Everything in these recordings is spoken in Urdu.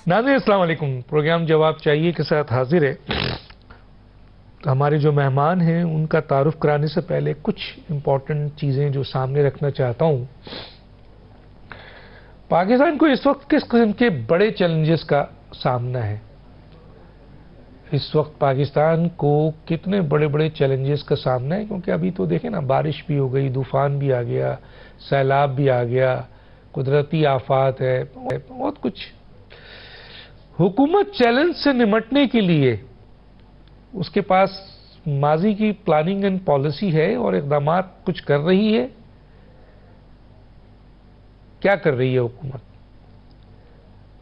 ناظرین السلام علیکم. پروگرام جواب چاہیے کے ساتھ حاضر ہے. ہمارے جو مہمان ہیں ان کا تعارف کرانے سے پہلے کچھ امپورٹنٹ چیزیں جو سامنے رکھنا چاہتا ہوں. پاکستان کو اس وقت کس قسم کے بڑے چیلنجز کا سامنا ہے؟ اس وقت پاکستان کو کتنے بڑے بڑے چیلنجز کا سامنا ہے؟ کیونکہ ابھی تو دیکھیں نا، بارش بھی ہو گئی، طوفان بھی آ گیا، سیلاب بھی آ گیا، قدرتی آفات ہے، بہت کچھ. حکومت چیلنج سے نمٹنے کے لیے اس کے پاس ماضی کی پلاننگ اینڈ پالیسی ہے اور اقدامات کچھ کر رہی ہے. کیا کر رہی ہے حکومت؟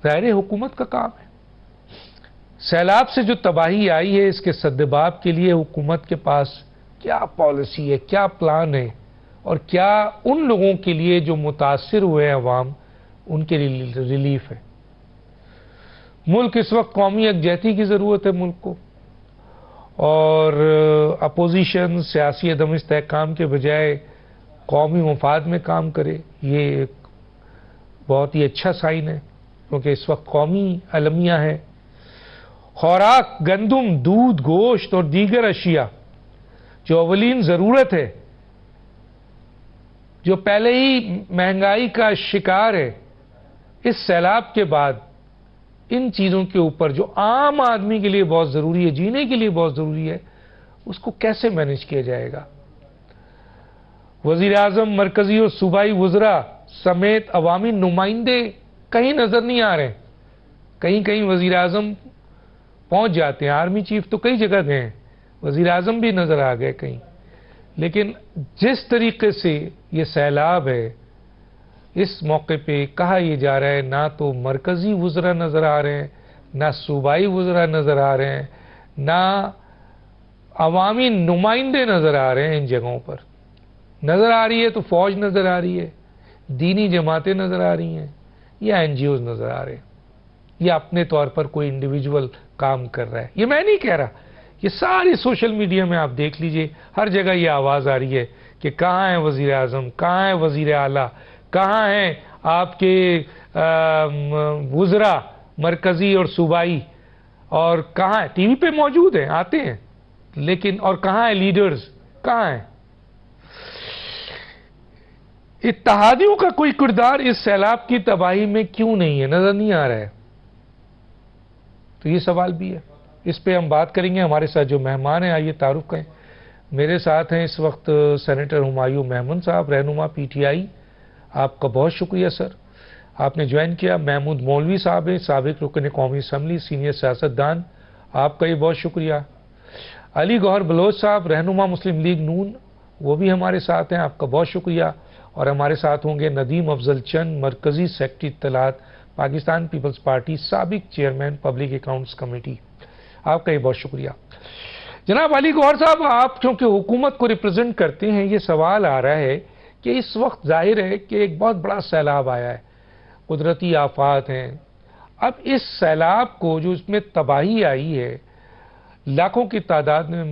ظاہر حکومت کا کام ہے. سیلاب سے جو تباہی آئی ہے اس کے سدباب کے لیے حکومت کے پاس کیا پالیسی ہے، کیا پلان ہے، اور کیا ان لوگوں کے لیے جو متاثر ہوئے ہیں عوام، ان کے ریلیف ہے. ملک اس وقت قومی یکجہتی کی ضرورت ہے ملک کو، اور اپوزیشن سیاسی عدم استحکام کے بجائے قومی مفاد میں کام کرے. یہ ایک بہت ہی اچھا سائن ہے، کیونکہ اس وقت قومی المیہ ہے. خوراک، گندم، دودھ، گوشت اور دیگر اشیاء جو اولین ضرورت ہے، جو پہلے ہی مہنگائی کا شکار ہے، اس سیلاب کے بعد ان چیزوں کے اوپر جو عام آدمی کے لیے بہت ضروری ہے، جینے کے لیے بہت ضروری ہے، اس کو کیسے مینیج کیا جائے گا؟ وزیر اعظم، مرکزی اور صوبائی وزراء سمیت عوامی نمائندے کہیں نظر نہیں آ رہے. کہیں کہیں وزیر اعظم پہنچ جاتے ہیں، آرمی چیف تو کئی جگہ گئے ہیں، وزیر اعظم بھی نظر آ گئے کہیں. لیکن جس طریقے سے یہ سیلاب ہے، اس موقع پہ کہا یہ جا رہا ہے نہ تو مرکزی وزراء نظر آ رہے ہیں، نہ صوبائی وزراء نظر آ رہے ہیں، نہ عوامی نمائندے نظر آ رہے ہیں. ان جگہوں پر نظر آ رہی ہے تو فوج نظر آ رہی ہے، دینی جماعتیں نظر آ رہی ہیں، یا این جی اوز نظر آ رہے ہیں، یا اپنے طور پر کوئی انڈیویجول کام کر رہا ہے. یہ میں نہیں کہہ رہا، یہ ساری سوشل میڈیا میں آپ دیکھ لیجئے، ہر جگہ یہ آواز آ رہی ہے کہ کہاں ہے وزیر اعظم، کہاں ہے وزیر اعلیٰ، کہاں ہیں آپ کے وزراء مرکزی اور صوبائی، اور کہاں ہے؟ ٹی وی پہ موجود ہیں، آتے ہیں، لیکن اور کہاں ہیں لیڈرز، کہاں ہیں؟ اتحادیوں کا کوئی کردار اس سیلاب کی تباہی میں کیوں نہیں ہے، نظر نہیں آ رہا ہے؟ تو یہ سوال بھی ہے، اس پہ ہم بات کریں گے. ہمارے ساتھ جو مہمان ہیں آئیے تعارف کریں. میرے ساتھ ہیں اس وقت سینیٹر ہمایوں محمود صاحب، رہنما پی ٹی آئی. آپ کا بہت شکریہ سر، آپ نے جوائن کیا. محمود مولوی صاحب ہیں، سابق رکن قومی اسمبلی، سینئر سیاستدان، آپ کا یہ بہت شکریہ. علی گوہر بلوچ صاحب، رہنما مسلم لیگ نون، وہ بھی ہمارے ساتھ ہیں، آپ کا بہت شکریہ. اور ہمارے ساتھ ہوں گے ندیم افضل چند، مرکزی سیکرٹری اطلاعات، پاکستان پیپلز پارٹی، سابق چیئرمین پبلک اکاؤنٹس کمیٹی. آپ کا یہ بہت شکریہ. جناب علی گوہر صاحب، آپ چونکہ حکومت کو ریپرزینٹ کرتے ہیں، یہ سوال آ رہا ہے کہ اس وقت ظاہر ہے کہ ایک بہت بڑا سیلاب آیا ہے، قدرتی آفات ہیں. اب اس سیلاب کو جو اس میں تباہی آئی ہے، لاکھوں کی تعداد میں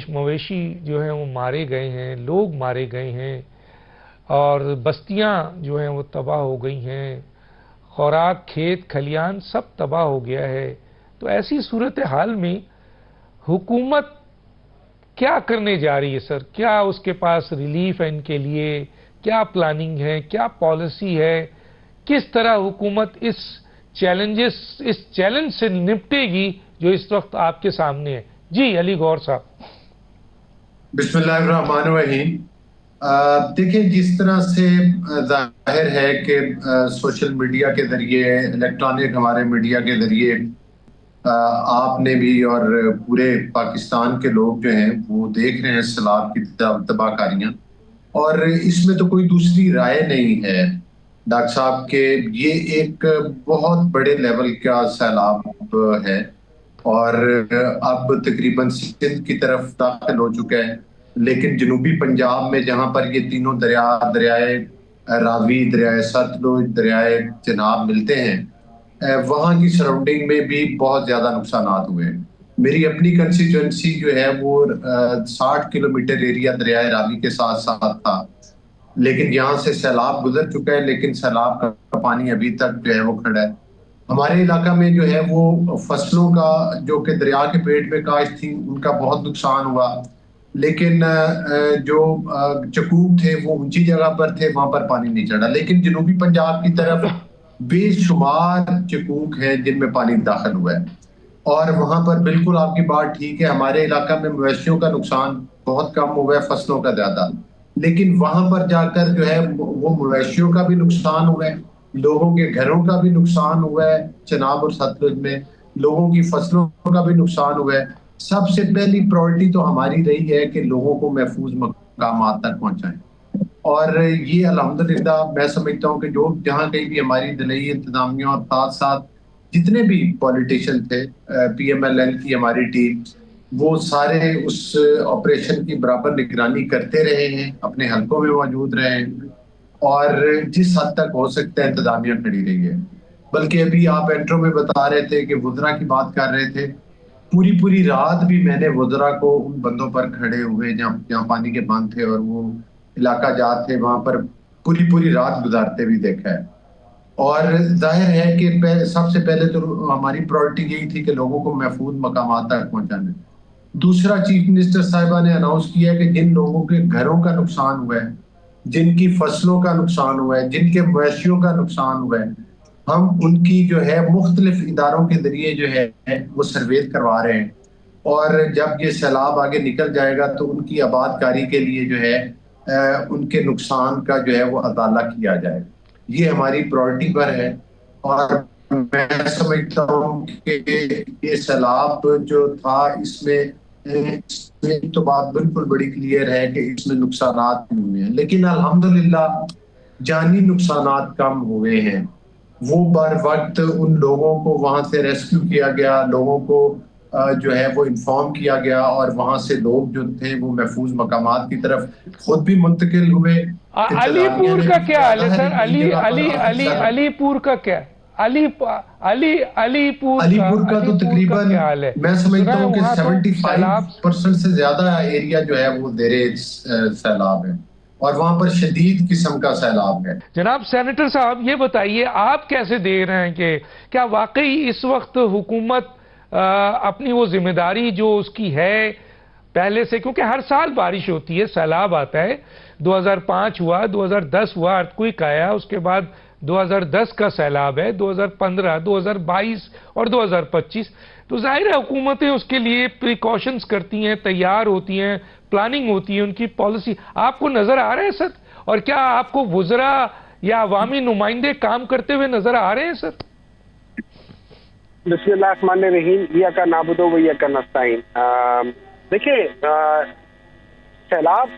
مویشی جو ہیں وہ مارے گئے ہیں، لوگ مارے گئے ہیں، اور بستیاں جو ہیں وہ تباہ ہو گئی ہیں، خوراک، کھیت کھلیان سب تباہ ہو گیا ہے. تو ایسی صورتحال میں حکومت کیا کرنے جا رہی ہے سر؟ کیا اس کے پاس ریلیف ہے ان کے لیے؟ کیا پلاننگ ہے؟ کیا پالیسی ہے؟ کس طرح حکومت اس چیلنج سے نپٹے گی جو اس وقت آپ کے سامنے ہے؟ جی علی گوہر صاحب. بسم اللہ الرحمن الرحیم. دیکھیں، جس طرح سے ظاہر ہے کہ سوشل میڈیا کے ذریعے، الیکٹرانک ہمارے میڈیا کے ذریعے آپ نے بھی اور پورے پاکستان کے لوگ جو ہیں وہ دیکھ رہے ہیں سیلاب کی تباہ کاریاں، اور اس میں تو کوئی دوسری رائے نہیں ہے ڈاکٹر صاحب کہ یہ ایک بہت بڑے لیول کا سیلاب ہے، اور اب تقریباً سندھ کی طرف داخل ہو چکا ہے. لیکن جنوبی پنجاب میں جہاں پر یہ تینوں دریائے راوی، دریائے ستلج، دریائے چناب ملتے ہیں، وہاں کی سراؤنڈنگ میں بھی بہت زیادہ نقصانات ہوئے ہیں. میری اپنی کنسٹیچوئنسی جو ہے وہ 60 کلومیٹر ایریا دریائے راوی کے ساتھ ساتھ تھا، لیکن یہاں سے سیلاب گزر چکا ہے، لیکن سیلاب کا پانی ابھی تک جو ہے وہ کھڑا ہے. ہمارے علاقہ میں جو ہے وہ فصلوں کا جو کہ دریا کے پیٹ میں کاشت تھی ان کا بہت نقصان ہوا، لیکن جو چکوک تھے وہ اونچی جگہ پر تھے، وہاں پر پانی نہیں چڑھا، لیکن جنوبی پنجاب کی طرف بے شمار چکوک ہیں جن میں پانی داخل ہوا ہے، اور وہاں پر بالکل آپ کی بات ٹھیک ہے، ہمارے علاقہ میں مویشیوں کا نقصان بہت کم ہوا ہے، فصلوں کا زیادہ، لیکن وہاں پر جا کر جو ہے وہ مویشیوں کا بھی نقصان ہوا ہے، لوگوں کے گھروں کا بھی نقصان ہوا ہے، چناب اور ستلج میں لوگوں کی فصلوں کا بھی نقصان ہوا ہے۔ سب سے پہلی پرائرٹی تو ہماری رہی ہے کہ لوگوں کو محفوظ مقامات تک پہنچائیں، اور یہ الحمدللہ میں سمجھتا ہوں کہ جو جہاں کہیں بھی ہماری ضلعی انتظامیہ اور ساتھ ساتھ جتنے بھی پولیٹیشین تھے، پی ایم ایل این کی ہماری ٹیم، وہ سارے اس آپریشن کی برابر نگرانی کرتے رہے ہیں، اپنے حلقوں میں موجود رہے ہیں، اور جس حد تک ہو سکتا ہے انتظامیہ کھڑی رہی ہے۔ بلکہ ابھی آپ انٹرو میں بتا رہے تھے کہ وزراء کی بات کر رہے تھے، پوری رات بھی میں نے وزراء کو ان بندوں پر کھڑے ہوئے جہاں پانی کے بند تھے اور وہ علاقہ جات تھے، وہاں پر پوری رات گزارتے بھی دیکھا ہے۔ اور ظاہر ہے کہ سب سے پہلے تو ہماری پرائرٹی یہی تھی کہ لوگوں کو محفوظ مقامات تک پہنچانا۔ دوسرا، چیف منسٹر صاحبہ نے اناؤنس کیا کہ جن لوگوں کے گھروں کا نقصان ہوا ہے، جن کی فصلوں کا نقصان ہوا ہے، جن کے مویشیوں کا نقصان ہوا ہے، ہم ان کی جو ہے مختلف اداروں کے ذریعے جو ہے وہ سروے کروا رہے ہیں، اور جب یہ سیلاب آگے نکل جائے گا تو ان کی آباد کاری کے لیے جو ہے ان کے نقصان کا جو ہے وہ ازالہ کیا جائے۔ یہ ہماری پرائرٹی پر ہے، اور میں سمجھتا ہوں کہ یہ سیلاب جو تھا اس میں تو بات بالکل بڑی کلیئر ہے کہ اس میں نقصانات ہوئے ہیں، لیکن الحمدللہ جانی نقصانات کم ہوئے ہیں۔ وہ بر وقت ان لوگوں کو وہاں سے ریسکیو کیا گیا، لوگوں کو جو ہے وہ انفارم کیا گیا، اور وہاں سے لوگ جو تھے وہ محفوظ مقامات کی طرف خود بھی منتقل ہوئے۔ علی پور کا کیا حال ہے سر؟ علی پور کا کیا؟ علی پور کا تو تقریباً میں سمجھتا ہوں کہ 75% سے زیادہ ایریا جو ہے وہ زیر سیلاب ہے، اور وہاں پر شدید قسم کا سیلاب ہے۔ جناب سینیٹر صاحب یہ بتائیے آپ کیسے دیکھ رہے ہیں کہ کیا واقعی اس وقت حکومت اپنی وہ ذمہ داری جو اس کی ہے پہلے سے، کیونکہ ہر سال بارش ہوتی ہے، سیلاب آتا ہے، 2005 ہوا، 2010 ہوا، ارتھکوئک آیا، اس کے بعد 2010 کا سیلاب ہے، 2015، 2022 اور 2025، تو ظاہر ہے حکومتیں اس کے لیے پریکاشنز کرتی ہیں، تیار ہوتی ہیں، پلاننگ ہوتی ہے، ان کی پالیسی آپ کو نظر آ رہے ہیں سر؟ اور کیا آپ کو وزراء یا عوامی نمائندے کام کرتے ہوئے نظر آ رہے ہیں سر؟ بسم اللہ الرحمن الرحیم، ایاک نعبد و ایاک نستعین۔ دیکھیں، سیلاب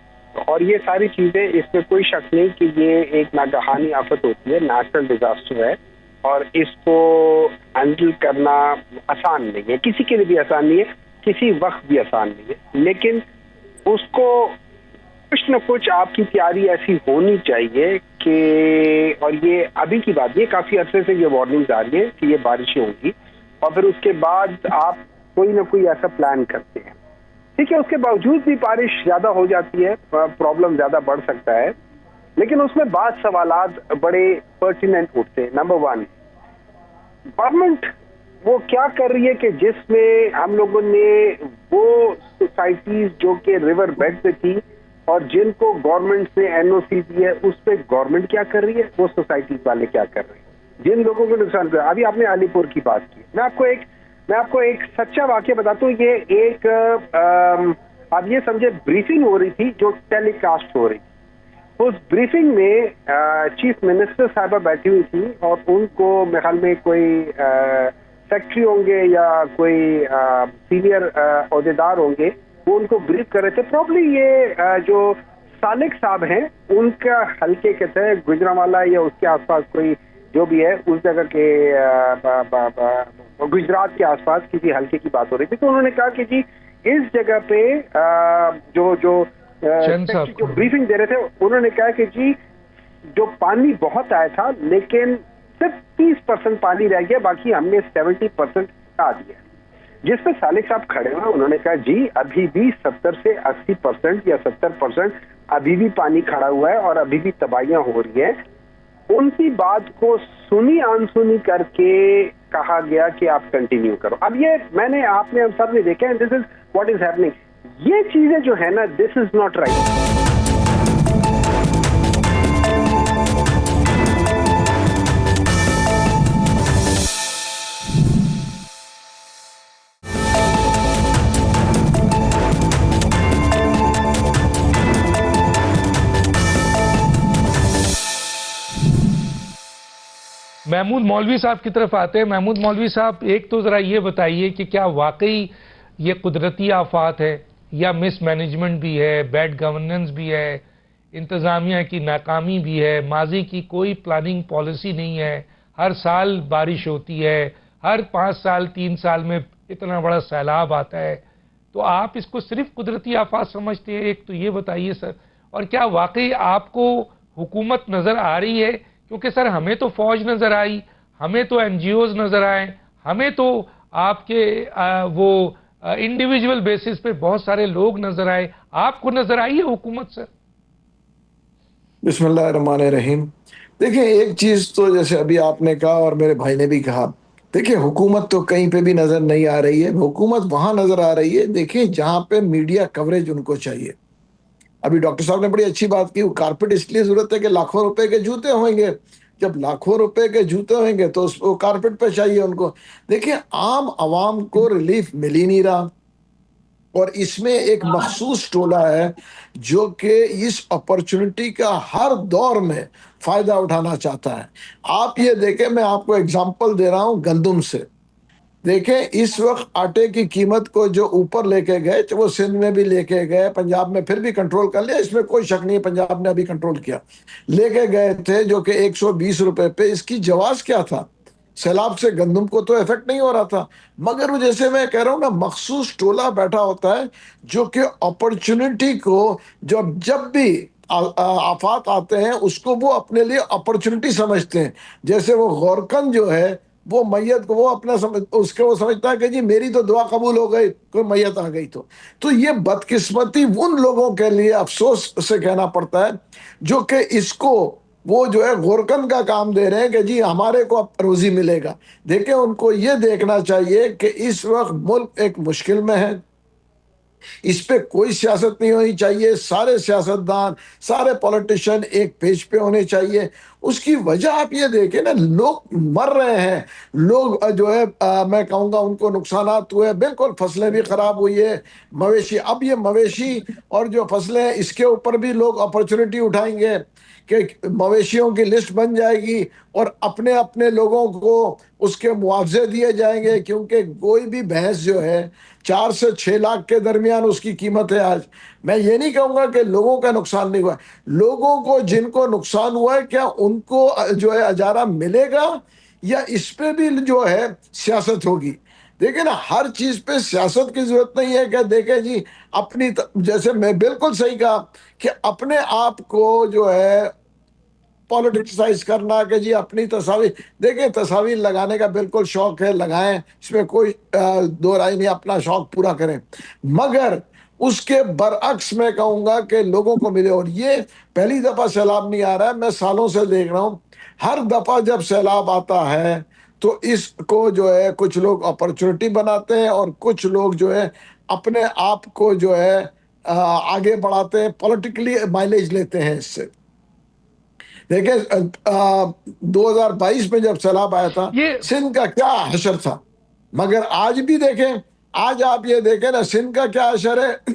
اور یہ ساری چیزیں، اس میں کوئی شک نہیں کہ یہ ایک ناگہانی آفت ہوتی ہے، نیچرل ڈیزاسٹر ہے، اور اس کو ہینڈل کرنا آسان نہیں ہے، کسی کے لیے بھی آسان نہیں ہے، کسی وقت بھی آسان نہیں ہے، لیکن اس کو کچھ نہ کچھ آپ کی تیاری ایسی ہونی چاہیے کہ، اور یہ ابھی کی بات، یہ کافی عرصے سے یہ وارننگز آ رہی ہے کہ یہ بارشیں ہوں گی، اور پھر اس کے بعد آپ کوئی نہ کوئی ایسا پلان کرتے ہیں، ٹھیک ہے، اس کے باوجود بھی بارش زیادہ ہو جاتی ہے، پرابلم زیادہ بڑھ سکتا ہے، لیکن اس میں بعض سوالات بڑے پرٹیننٹ اٹھتے ہیں۔ نمبر 1، گورنمنٹ وہ کیا کر رہی ہے کہ جس میں ہم لوگوں نے وہ سوسائٹیز جو کہ ریور بیڈ پہ تھی اور جن کو گورنمنٹ نے این او سی دی ہے، اس پہ گورنمنٹ کیا کر رہی ہے، وہ سوسائٹیز والے کیا کر رہے ہیں، جن لوگوں کو نقصان کر۔ ابھی آپ نے علی پور کی بات کی، میں آپ کو ایک سچا واقعہ بتاتا ہوں۔ یہ ایک آپ یہ سمجھے بریفنگ ہو رہی تھی جو ٹیلی کاسٹ ہو رہی تھی، اس بریفنگ میں چیف منسٹر صاحبہ بیٹھی ہوئی تھی، اور ان کو میرے خیال میں کوئی سیکٹری ہوں گے یا کوئی سینئر عہدیدار ہوں گے، وہ ان کو بریف کر رہے تھے۔ پرابلی یہ جو سالک صاحب ہیں ان کا حلقے کے تحت گجرانوالہ یا اس کے آس پاس کوئی جو بھی ہے اس جگہ کے گجرات کے آس پاس کسی حلقے کی بات ہو رہی تھی، تو انہوں نے کہا کہ جی اس جگہ پہ جو بریفنگ دے رہے تھے، انہوں نے کہا کہ جی جو پانی بہت آیا تھا لیکن صرف 30% پانی رہ گیا، باقی ہم نے 70% ہٹا دیا، جس پہ سالک صاحب کھڑے ہوئے، انہوں نے کہا جی ابھی بھی 70 سے 80% یا 70% ابھی بھی پانی کھڑا ہوا ہے اور ابھی بھی تباہیاں ہو رہی ہیں۔ ان کی بات کو سنی آنسنی کر کے کہا گیا کہ آپ کنٹینیو کرو. اب یہ میں نے آپ نے ہم سب نے دیکھا ہے, دس از واٹ از ہیپننگ. یہ چیزیں جو ہے نا, دس از ناٹ رائٹ. محمود مولوی صاحب کی طرف آتے ہیں. محمود مولوی صاحب, ایک تو ذرا یہ بتائیے کہ کیا واقعی یہ قدرتی آفات ہے یا مس مینجمنٹ بھی ہے, بیڈ گورننس بھی ہے, انتظامیہ کی ناکامی بھی ہے, ماضی کی کوئی پلاننگ پالیسی نہیں ہے, ہر سال بارش ہوتی ہے, ہر 5 سال 3 سال میں اتنا بڑا سیلاب آتا ہے, تو آپ اس کو صرف قدرتی آفات سمجھتے ہیں؟ ایک تو یہ بتائیے سر. اور کیا واقعی آپ کو حکومت نظر آ رہی ہے؟ کیونکہ سر ہمیں تو فوج نظر آئی, ہمیں تو این جی اوز نظر آئے, ہمیں تو آپ کے وہ انڈیویجول بیسس پہ بہت سارے لوگ نظر آئے. آپ کو نظر آئی ہے حکومت سر؟ بسم اللہ الرحمن الرحیم. دیکھیں, ایک چیز تو جیسے ابھی آپ نے کہا اور میرے بھائی نے بھی کہا, دیکھیں حکومت تو کہیں پہ بھی نظر نہیں آ رہی ہے. حکومت وہاں نظر آ رہی ہے دیکھیں جہاں پہ میڈیا کوریج ان کو چاہیے. ابھی ڈاکٹر صاحب نے بڑی اچھی بات کی, وہ کارپیٹ اس لیے ضرورت ہے کہ لاکھوں روپے کے جوتے ہوئیں گے. جب لاکھوں روپے کے جوتے ہوئیں گے تو وہ کارپیٹ پہ چاہیے ان کو. دیکھیں عام عوام کو ریلیف مل ہی نہیں رہا, اور اس میں ایک مخصوص ٹولہ ہے جو کہ اس اپرچونٹی کا ہر دور میں فائدہ اٹھانا چاہتا ہے. آپ یہ دیکھیں, میں آپ کو اگزامپل دے رہا ہوں گندم سے. دیکھیں اس وقت آٹے کی قیمت کو جو اوپر لے کے گئے, وہ سندھ میں بھی لے کے گئے, پنجاب میں پھر بھی کنٹرول کر لیا, اس میں کوئی شک نہیں, پنجاب نے ابھی کنٹرول کیا, لے کے گئے تھے جو کہ 120 روپے پہ. اس کی جواز کیا تھا؟ سیلاب سے گندم کو تو افیکٹ نہیں ہو رہا تھا, مگر وہ جیسے میں کہہ رہا ہوں نا, مخصوص ٹولہ بیٹھا ہوتا ہے جو کہ اپرچونٹی کو جب بھی آفات آتے ہیں اس کو وہ اپنے لیے اپرچونٹی سمجھتے ہیں. جیسے وہ غورکن جو ہے, وہ میت کو وہ اپنا اس کے وہ سمجھتا ہے کہ جی میری تو دعا قبول ہو گئی, کوئی میت آ گئی تو یہ بدقسمتی ان لوگوں کے لیے افسوس سے کہنا پڑتا ہے جو کہ اس کو وہ جو ہے غورکن کا کام دے رہے ہیں کہ جی ہمارے کو اب روزی ملے گا. دیکھیں ان کو یہ دیکھنا چاہیے کہ اس وقت ملک ایک مشکل میں ہے, اس پہ کوئی سیاست نہیں ہونی چاہیے. سارے سیاستدان, سارے پولیٹیشین ایک پیج پہ ہونے چاہیے. اس کی وجہ آپ یہ دیکھیں نا, لوگ مر رہے ہیں, لوگ جو ہے میں کہوں گا ان کو نقصانات ہوئے, بالکل فصلیں بھی خراب ہوئی ہے, مویشی, اب یہ مویشی اور جو فصلیں اس کے اوپر بھی لوگ اپرچونٹی اٹھائیں گے کہ مویشیوں کی لسٹ بن جائے گی اور اپنے اپنے لوگوں کو اس کے معاوضے دیے جائیں گے, کیونکہ کوئی بھی بھینس جو ہے 4 سے 6 لاکھ کے درمیان اس کی قیمت ہے آج. میں یہ نہیں کہوں گا کہ لوگوں کا نقصان نہیں ہوا, لوگوں کو جن کو نقصان ہوا ہے کیا ان کو جو ہے اجارہ ملے گا, یا اس پہ بھی جو ہے سیاست ہوگی؟ دیکھیں نا, ہر چیز پہ سیاست کی ضرورت نہیں ہے کہ دیکھیں جی اپنی جیسے میں بالکل صحیح کہا کہ اپنے آپ کو جو ہے پولیٹیسائز کرنا کہ جی اپنی تصاویر, دیکھیں تصاویر لگانے کا بالکل شوق ہے, لگائیں, اس میں کوئی دو رائے نہیں, اپنا شوق پورا کریں, مگر اس کے برعکس میں کہوں گا کہ لوگوں کو ملے. اور یہ پہلی دفعہ سیلاب نہیں آ رہا ہے, میں سالوں سے دیکھ رہا ہوں, ہر دفعہ جب سیلاب آتا ہے تو اس کو جو ہے کچھ لوگ اپرچونٹی بناتے ہیں اور کچھ لوگ جو ہے اپنے آپ کو جو ہے آگے بڑھاتے ہیں, پولیٹیکلی مائلیج لیتے ہیں اس سے. دیکھیں 2022 میں جب سیلاب آیا تھا, سندھ کا کیا حشر تھا, مگر آج بھی دیکھیں, آج آپ یہ دیکھیں نا سندھ کا کیا حشر ہے,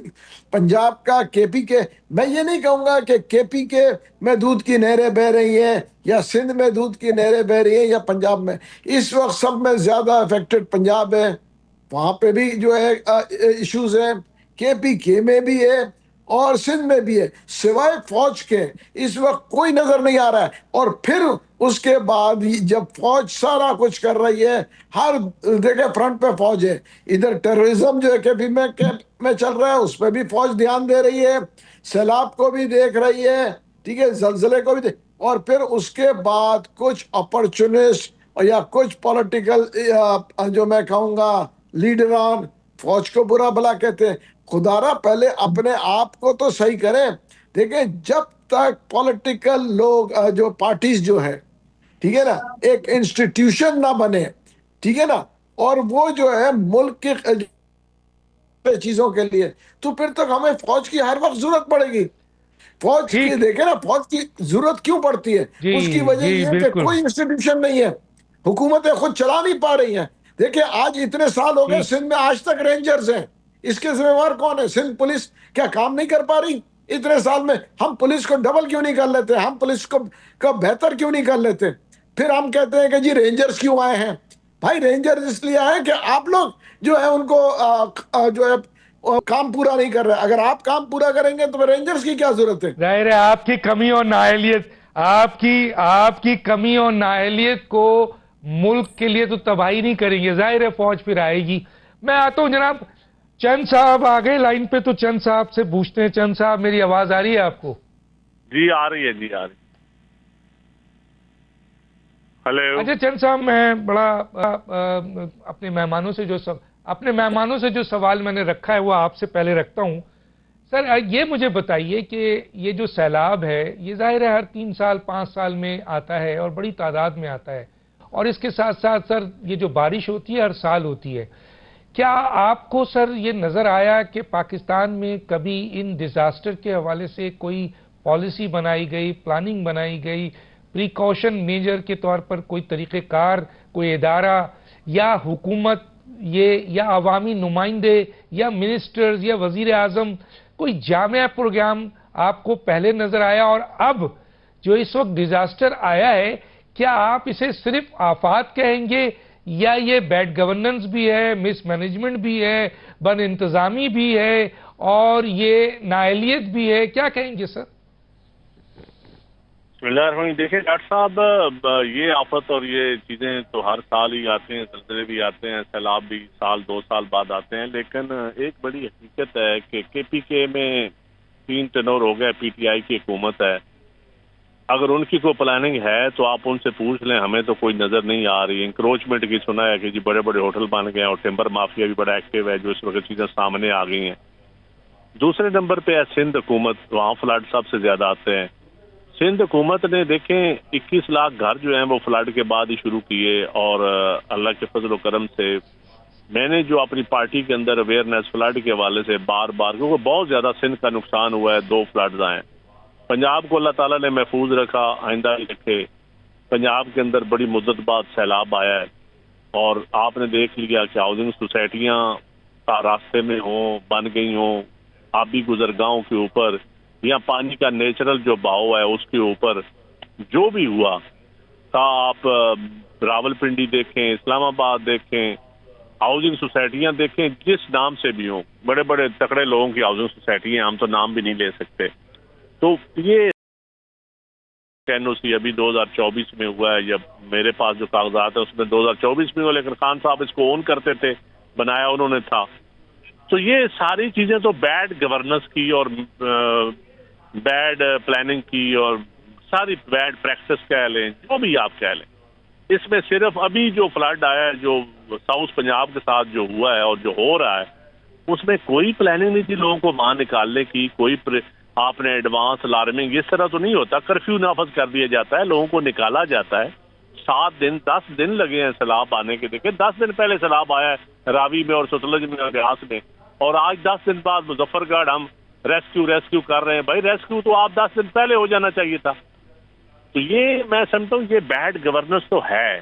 پنجاب کا, کے پی کے. میں یہ نہیں کہوں گا کہ کے پی کے میں دودھ کی نہریں بہ رہی ہیں یا سندھ میں دودھ کی نہریں بہ رہی ہیں یا پنجاب میں. اس وقت سب میں زیادہ افیکٹڈ پنجاب ہے, وہاں پہ بھی جو ہے ایشوز ہیں, کے پی کے میں بھی ہے اور سندھ میں بھی ہے, سوائے فوج کے اس وقت کوئی نظر نہیں آ رہا ہے. اور پھر اس کے بعد جب فوج سارا کچھ کر رہی ہے, ہر جگہ فرنٹ پہ فوج ہے, ادھر ٹیررزم جو ہے کہ بھی میں چل رہا ہے, اس پہ بھی فوج دھیان دے رہی ہے, سیلاب کو بھی دیکھ رہی ہے, ٹھیک ہے, زلزلے کو بھی اور پھر اس کے بعد کچھ اپرچونسٹ یا کچھ پولیٹیکل جو میں کہوں گا لیڈران فوج کو برا بھلا کہتے ہیں. خدارا پہلے اپنے آپ کو تو صحیح کریں. دیکھیں جب تک پولیٹیکل لوگ جو پارٹیز جو ہے, ٹھیک ہے نا, ایک انسٹیٹیوشن نہ بنے, ٹھیک ہے نا, اور وہ جو ہے ملک کے چیزوں کے لیے, تو پھر تک ہمیں فوج کی ہر وقت ضرورت پڑے گی. فوج کی ٹھیک. دیکھیں نا, فوج کی ضرورت کیوں پڑتی ہے؟ جی اس کی وجہ جی یہ ہے کہ بالکل. کوئی انسٹیٹیوشن نہیں ہے, حکومتیں خود چلا نہیں پا رہی ہیں. دیکھیں آج اتنے سال ہو گئے ٹھیک. سندھ میں, آج تک رینجرز ہیں, اس کے ذمہ وار کون ہے؟ سندھ پولیس کیا کام نہیں کر پا رہی اتنے سال میں؟ ہم پولیس کو ڈبل کیوں نہیں کر لیتے؟ ہم پولیس کو بہتر کیوں نہیں کر لیتے؟ پھر ہم کہتے ہیں کہ جی رینجرز کیوں آئے ہیں. بھائی رینجرز اس لیے آئے کہ آپ لوگ جو ہے ان کو جو ہے کام پورا نہیں کر رہے. اگر آپ کام پورا کریں گے تو رینجرز کی کیا ضرورت ہے؟ ظاہر ہے آپ کی کمی اور نااہلیت, آپ کی کمی اور نااہلیت کو ملک کے لیے تو تباہی نہیں کریں گے. ظاہر ہے فوج پھر آئے گی. میں آتا ہوں جناب, چند صاحب آ گئے لائن پہ, تو چند صاحب سے پوچھتے ہیں. چند صاحب میری آواز آ رہی ہے آپ کو؟ جی آ رہی ہے, جی آ رہی. ہلو. اچھا چند صاحب, میں بڑا اپنے مہمانوں سے جو سوال میں نے رکھا ہے وہ آپ سے پہلے رکھتا ہوں. سر یہ مجھے بتائیے کہ یہ جو سیلاب ہے یہ ظاہر ہے ہر 3 سال 5 سال میں آتا ہے اور بڑی تعداد میں آتا ہے, اور اس کے ساتھ ساتھ سر یہ جو بارش ہوتی ہے ہر سال ہوتی ہے. کیا آپ کو سر یہ نظر آیا کہ پاکستان میں کبھی ان ڈیزاسٹر کے حوالے سے کوئی پالیسی بنائی گئی, پلاننگ بنائی گئی, پریکاشن میجر کے طور پر کوئی طریقہ کار, کوئی ادارہ یا حکومت یا عوامی نمائندے یا منسٹرز یا وزیر اعظم, کوئی جامع پروگرام آپ کو پہلے نظر آیا؟ اور اب جو اس وقت ڈیزاسٹر آیا ہے, کیا آپ اسے صرف آفات کہیں گے یا یہ بیڈ گورننس بھی ہے, مس مینجمنٹ بھی ہے, بد انتظامی بھی ہے, اور یہ نااہلیت بھی ہے؟ کیا کہیں گے سر؟ بسم اللہ الرحمن الرحیم. دیکھیں ڈاکٹر صاحب, یہ آفت اور یہ چیزیں تو ہر سال ہی آتے ہیں, زلزلے بھی آتے ہیں, سیلاب بھی سال 2 سال بعد آتے ہیں. لیکن ایک بڑی حقیقت ہے کہ کے پی کے میں 3 ٹرنور ہو گیا, پی ٹی آئی کی حکومت ہے. اگر ان کی کوئی پلاننگ ہے تو آپ ان سے پوچھ لیں, ہمیں تو کوئی نظر نہیں آ رہی. انکروچمنٹ کی سنا ہے کہ جی بڑے بڑے ہوٹل بن گئے ہیں, اور ٹمبر مافیا بھی بڑا ایکٹیو ہے, جو اس وقت چیزیں سامنے آ گئی ہیں. دوسرے نمبر پہ ہے سندھ حکومت, وہاں فلڈ سب سے زیادہ آتے ہیں. سندھ حکومت نے دیکھیں 21 لاکھ گھر جو ہیں وہ فلڈ کے بعد ہی شروع کیے, اور اللہ کے فضل و کرم سے میں نے جو اپنی پارٹی کے اندر اویئرنیس فلڈ کے حوالے سے بار کیونکہ بہت زیادہ سندھ کا نقصان ہوا ہے, 2 فلڈز آئے. پنجاب کو اللہ تعالیٰ نے محفوظ رکھا, آئندہ ہی رکھے. پنجاب کے اندر بڑی مدت بعد سیلاب آیا ہے, اور آپ نے دیکھ لیا کہ ہاؤسنگ سوسائٹیاں راستے میں ہوں, بن گئی ہوں, آبی گزرگاہوں کے اوپر, یا پانی کا نیچرل جو بہاؤ ہے اس کے اوپر جو بھی ہوا تھا. آپ راول پنڈی دیکھیں, اسلام آباد دیکھیں, ہاؤسنگ سوسائٹیاں دیکھیں, جس نام سے بھی ہوں, بڑے بڑے تکڑے لوگوں کی ہاؤسنگ سوسائٹی ہیں, ہم تو نام بھی نہیں لے سکتے. تو یہ این او سی ابھی 2024 میں ہوا ہے, جب میرے پاس جو کاغذات ہیں اس میں 2024 میں ہوا, لیکن خان صاحب اس کو اون کرتے تھے, بنایا انہوں نے تھا. تو یہ ساری چیزیں تو بیڈ گورننس کی اور بیڈ پلاننگ کی اور ساری بیڈ پریکٹس کہہ لیں, جو بھی آپ کہہ لیں. اس میں صرف ابھی جو فلڈ آیا ہے جو ساؤتھ پنجاب کے ساتھ جو ہوا ہے اور جو ہو رہا ہے, اس میں کوئی پلاننگ نہیں تھی لوگوں کو وہاں نکالنے کی. کوئی آپ نے ایڈوانس الارمنگ اس طرح تو نہیں ہوتا, کرفیو نافذ کر دیا جاتا ہے, لوگوں کو نکالا جاتا ہے. 7 دن 10 دن لگے ہیں سیلاب آنے کے. دیکھیں 10 دن پہلے سیلاب آیا ہے راوی میں اور ستلج میں اور بیاس میں, اور آج 10 دن بعد مظفر گڑھ ہم ریسکیو کر رہے ہیں. بھائی ریسکیو تو آپ 10 دن پہلے ہو جانا چاہیے تھا. تو یہ میں سمجھتا ہوں یہ بیڈ گورننس تو ہے,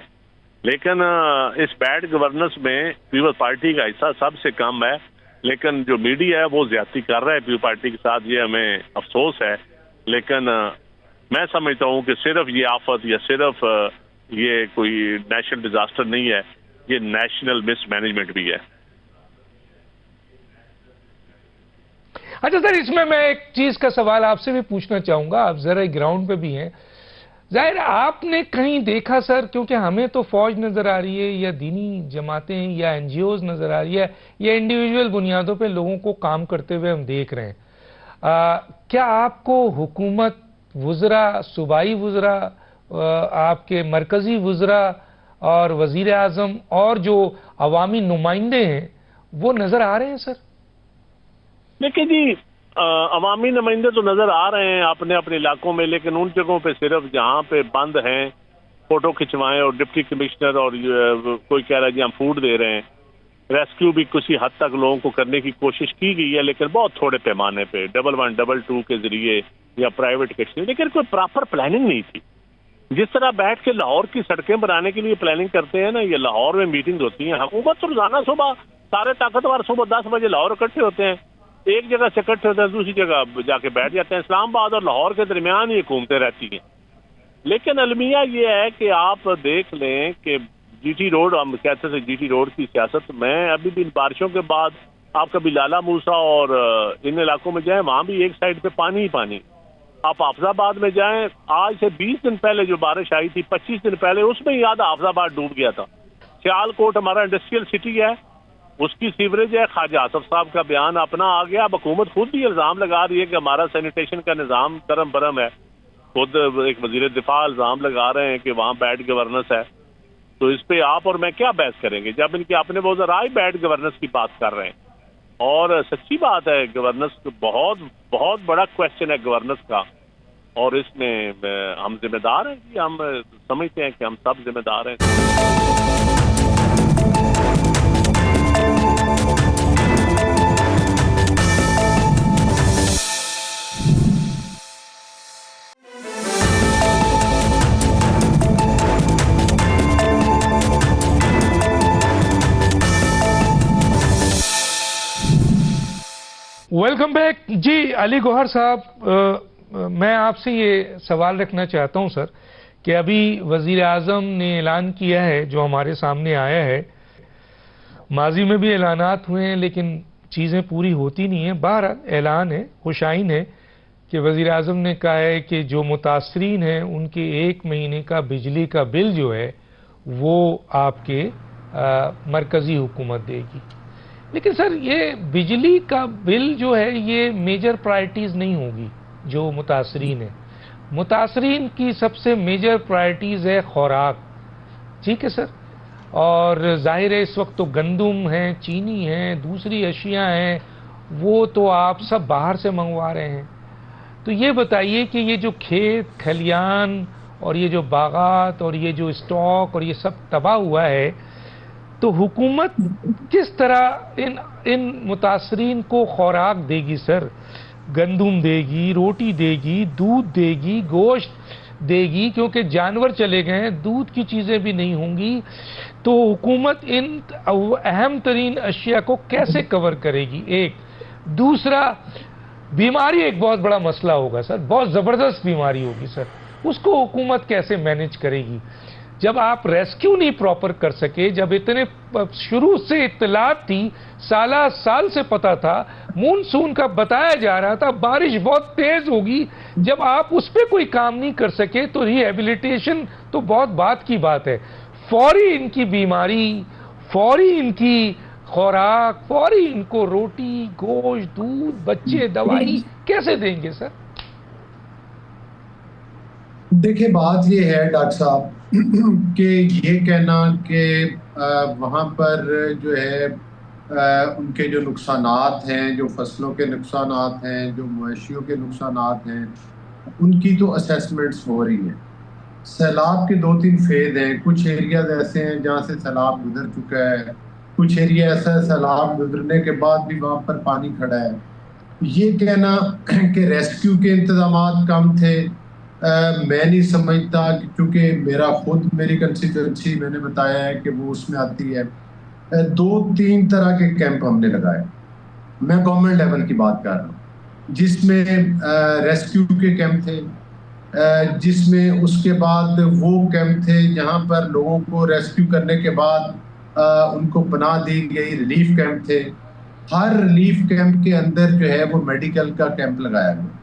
لیکن اس بیڈ گورننس میں پیپلز پارٹی کا حصہ سب سے کم ہے. لیکن جو میڈیا ہے وہ زیادتی کر رہا ہے پیپلز پارٹی کے ساتھ, یہ ہمیں افسوس ہے. لیکن میں سمجھتا ہوں کہ صرف یہ آفت یا صرف یہ کوئی نیشنل ڈیزاسٹر نہیں ہے, یہ نیشنل مس مینجمنٹ بھی ہے. اچھا سر, اس میں ایک چیز کا سوال آپ سے بھی پوچھنا چاہوں گا, آپ ذرا گراؤنڈ پہ بھی ہیں. ظاہر آپ نے کہیں دیکھا سر, کیونکہ ہمیں تو فوج نظر آ رہی ہے یا دینی جماعتیں یا این جی اوز نظر آ رہی ہے یا انڈیویجول بنیادوں پہ لوگوں کو کام کرتے ہوئے ہم دیکھ رہے ہیں. کیا آپ کو حکومت, وزراء, صوبائی وزراء, آپ کے مرکزی وزراء اور وزیر اعظم اور جو عوامی نمائندے ہیں وہ نظر آ رہے ہیں سر؟ دیکھیں جی, عوامی نمائندے تو نظر آ رہے ہیں اپنے اپنے علاقوں میں, لیکن ان جگہوں پہ صرف جہاں پہ بند ہیں فوٹو کھنچوائیں اور ڈپٹی کمشنر اور کوئی کہہ رہا ہے جی ہم فوڈ دے رہے ہیں. ریسکیو بھی کسی حد تک لوگوں کو کرنے کی کوشش کی گئی ہے لیکن بہت تھوڑے پیمانے پہ 111 122 کے ذریعے یا پرائیویٹ کے ذریعے, لیکن کوئی پراپر پلاننگ نہیں تھی. جس طرح بیٹھ کے لاہور کی سڑکیں بنانے کے لیے پلاننگ کرتے ہیں نا, یہ لاہور میں میٹنگ ہوتی ہیں, حکومت تو روزانہ صبح سارے طاقتور صبح 10 بجے لاہور اکٹھے ہوتے ہیں, ایک جگہ سے اکٹھے ہوتے ہیں دوسری جگہ جا کے بیٹھ جاتے ہیں. اسلام آباد اور لاہور کے درمیان یہ حکومتیں رہتی ہیں. لیکن المیہ یہ ہے کہ آپ دیکھ لیں کہ جی ٹی روڈ, ہم کہتے تھے جی ٹی روڈ کی سیاست, میں ابھی بھی بارشوں کے بعد آپ کبھی لالا موسا اور ان علاقوں میں جائیں, وہاں بھی ایک سائڈ پہ پانی ہی پانی. آپ حافظ آباد میں جائیں, آج سے 20 دن پہلے جو بارش آئی تھی, 25 دن پہلے, اس میں یاد حافظ آباد ڈوب گیا تھا. سیال کوٹ ہمارا انڈسٹریل سٹی ہے, اس کی سیوریج ہے. خواجہ آصف صاحب کا بیان اپنا آ گیا. اب حکومت خود بھی الزام لگا رہی ہے کہ ہمارا سینیٹیشن کا نظام کرم برم ہے. خود ایک وزیر دفاع الزام لگا رہے ہیں کہ وہاں بیڈ گورننس ہے. تو اس پہ آپ اور میں کیا بحث کریں گے جب ان کے اپنے وہ ذرا ہی بیڈ گورننس کی بات کر رہے ہیں. اور سچی بات ہے, گورننس بہت بہت بڑا کوشچن ہے گورننس کا, اور اس میں ہم ذمہ دار ہیں. جی ہم سمجھتے ہیں کہ ہم سب ذمہ دار ہیں. Welcome back. جی علی گوہر صاحب, میں آپ سے یہ سوال رکھنا چاہتا ہوں سر کہ ابھی وزیر اعظم نے اعلان کیا ہے جو ہمارے سامنے آیا ہے, ماضی میں بھی اعلانات ہوئے ہیں لیکن چیزیں پوری ہوتی نہیں ہیں. بہرحال اعلان ہے, خوشائن ہے کہ وزیر اعظم نے کہا ہے کہ جو متاثرین ہیں ان کے 1 مہینے کا بجلی کا بل جو ہے وہ آپ کے مرکزی حکومت دے گی. لیکن سر یہ بجلی کا بل جو ہے یہ میجر پرائرٹیز نہیں ہوگی جو متاثرین ہیں. متاثرین کی سب سے میجر پرائرٹیز ہے خوراک, ٹھیک ہے سر, اور ظاہر ہے اس وقت تو گندم ہے, چینی ہے, دوسری اشیاء ہیں, وہ تو آپ سب باہر سے منگوا رہے ہیں. تو یہ بتائیے کہ یہ جو کھیت کھلیان اور یہ جو باغات اور یہ جو اسٹاک اور یہ سب تباہ ہوا ہے, تو حکومت کس طرح ان متاثرین کو خوراک دے گی سر؟ گندم دے گی, روٹی دے گی, دودھ دے گی, گوشت دے گی, کیونکہ جانور چلے گئے ہیں, دودھ کی چیزیں بھی نہیں ہوں گی. تو حکومت ان اہم ترین اشیاء کو کیسے کور کرے گی؟ ایک. دوسرا, بیماری ایک بہت بڑا مسئلہ ہوگا سر, بہت زبردست بیماری ہوگی سر, اس کو حکومت کیسے مینیج کرے گی؟ جب آپ ریسکیو نہیں پراپر کر سکے, جب اتنے شروع سے اطلاعات تھی, سال سے پتا تھا, مونسون کا بتایا جا رہا تھا, بارش بہت تیز ہوگی, جب آپ اس پہ کوئی کام نہیں کر سکے تو ری ہیبلیٹیشن تو بہت بات کی بات ہے. فوری ان کی بیماری, فوری ان کی خوراک, فوری ان کو روٹی, گوشت, دودھ, بچے, دوائی کیسے دیں گے سر؟ دیکھیں بات یہ ہے ڈاکٹر صاحب کہ یہ کہنا کہ وہاں پر جو ہے ان کے جو نقصانات ہیں, جو فصلوں کے نقصانات ہیں, جو مویشیوں کے نقصانات ہیں, ان کی تو اسیسمنٹس ہو رہی ہیں. سیلاب کے 2-3 فیز ہیں. کچھ ایریاز ایسے ہیں جہاں سے سیلاب گزر چکا ہے, کچھ ایریا ایسا ہے سیلاب گزرنے کے بعد بھی وہاں پر پانی کھڑا ہے. یہ کہنا کہ ریسکیو کے انتظامات کم تھے, میں نہیں سمجھتا, کیونکہ میری کنسٹیٹوئنسی میں نے بتایا ہے کہ وہ اس میں آتی ہے. 2-3 طرح کے کیمپ ہم نے لگائے. میں گورنمنٹ لیول کی بات کر رہا ہوں, جس میں ریسکیو کے کیمپ تھے, جس میں اس کے بعد وہ کیمپ تھے جہاں پر لوگوں کو ریسکیو کرنے کے بعد ان کو پناہ دی گئی, ریلیف کیمپ تھے. ہر ریلیف کیمپ کے اندر جو ہے وہ میڈیکل کا کیمپ لگایا گیا.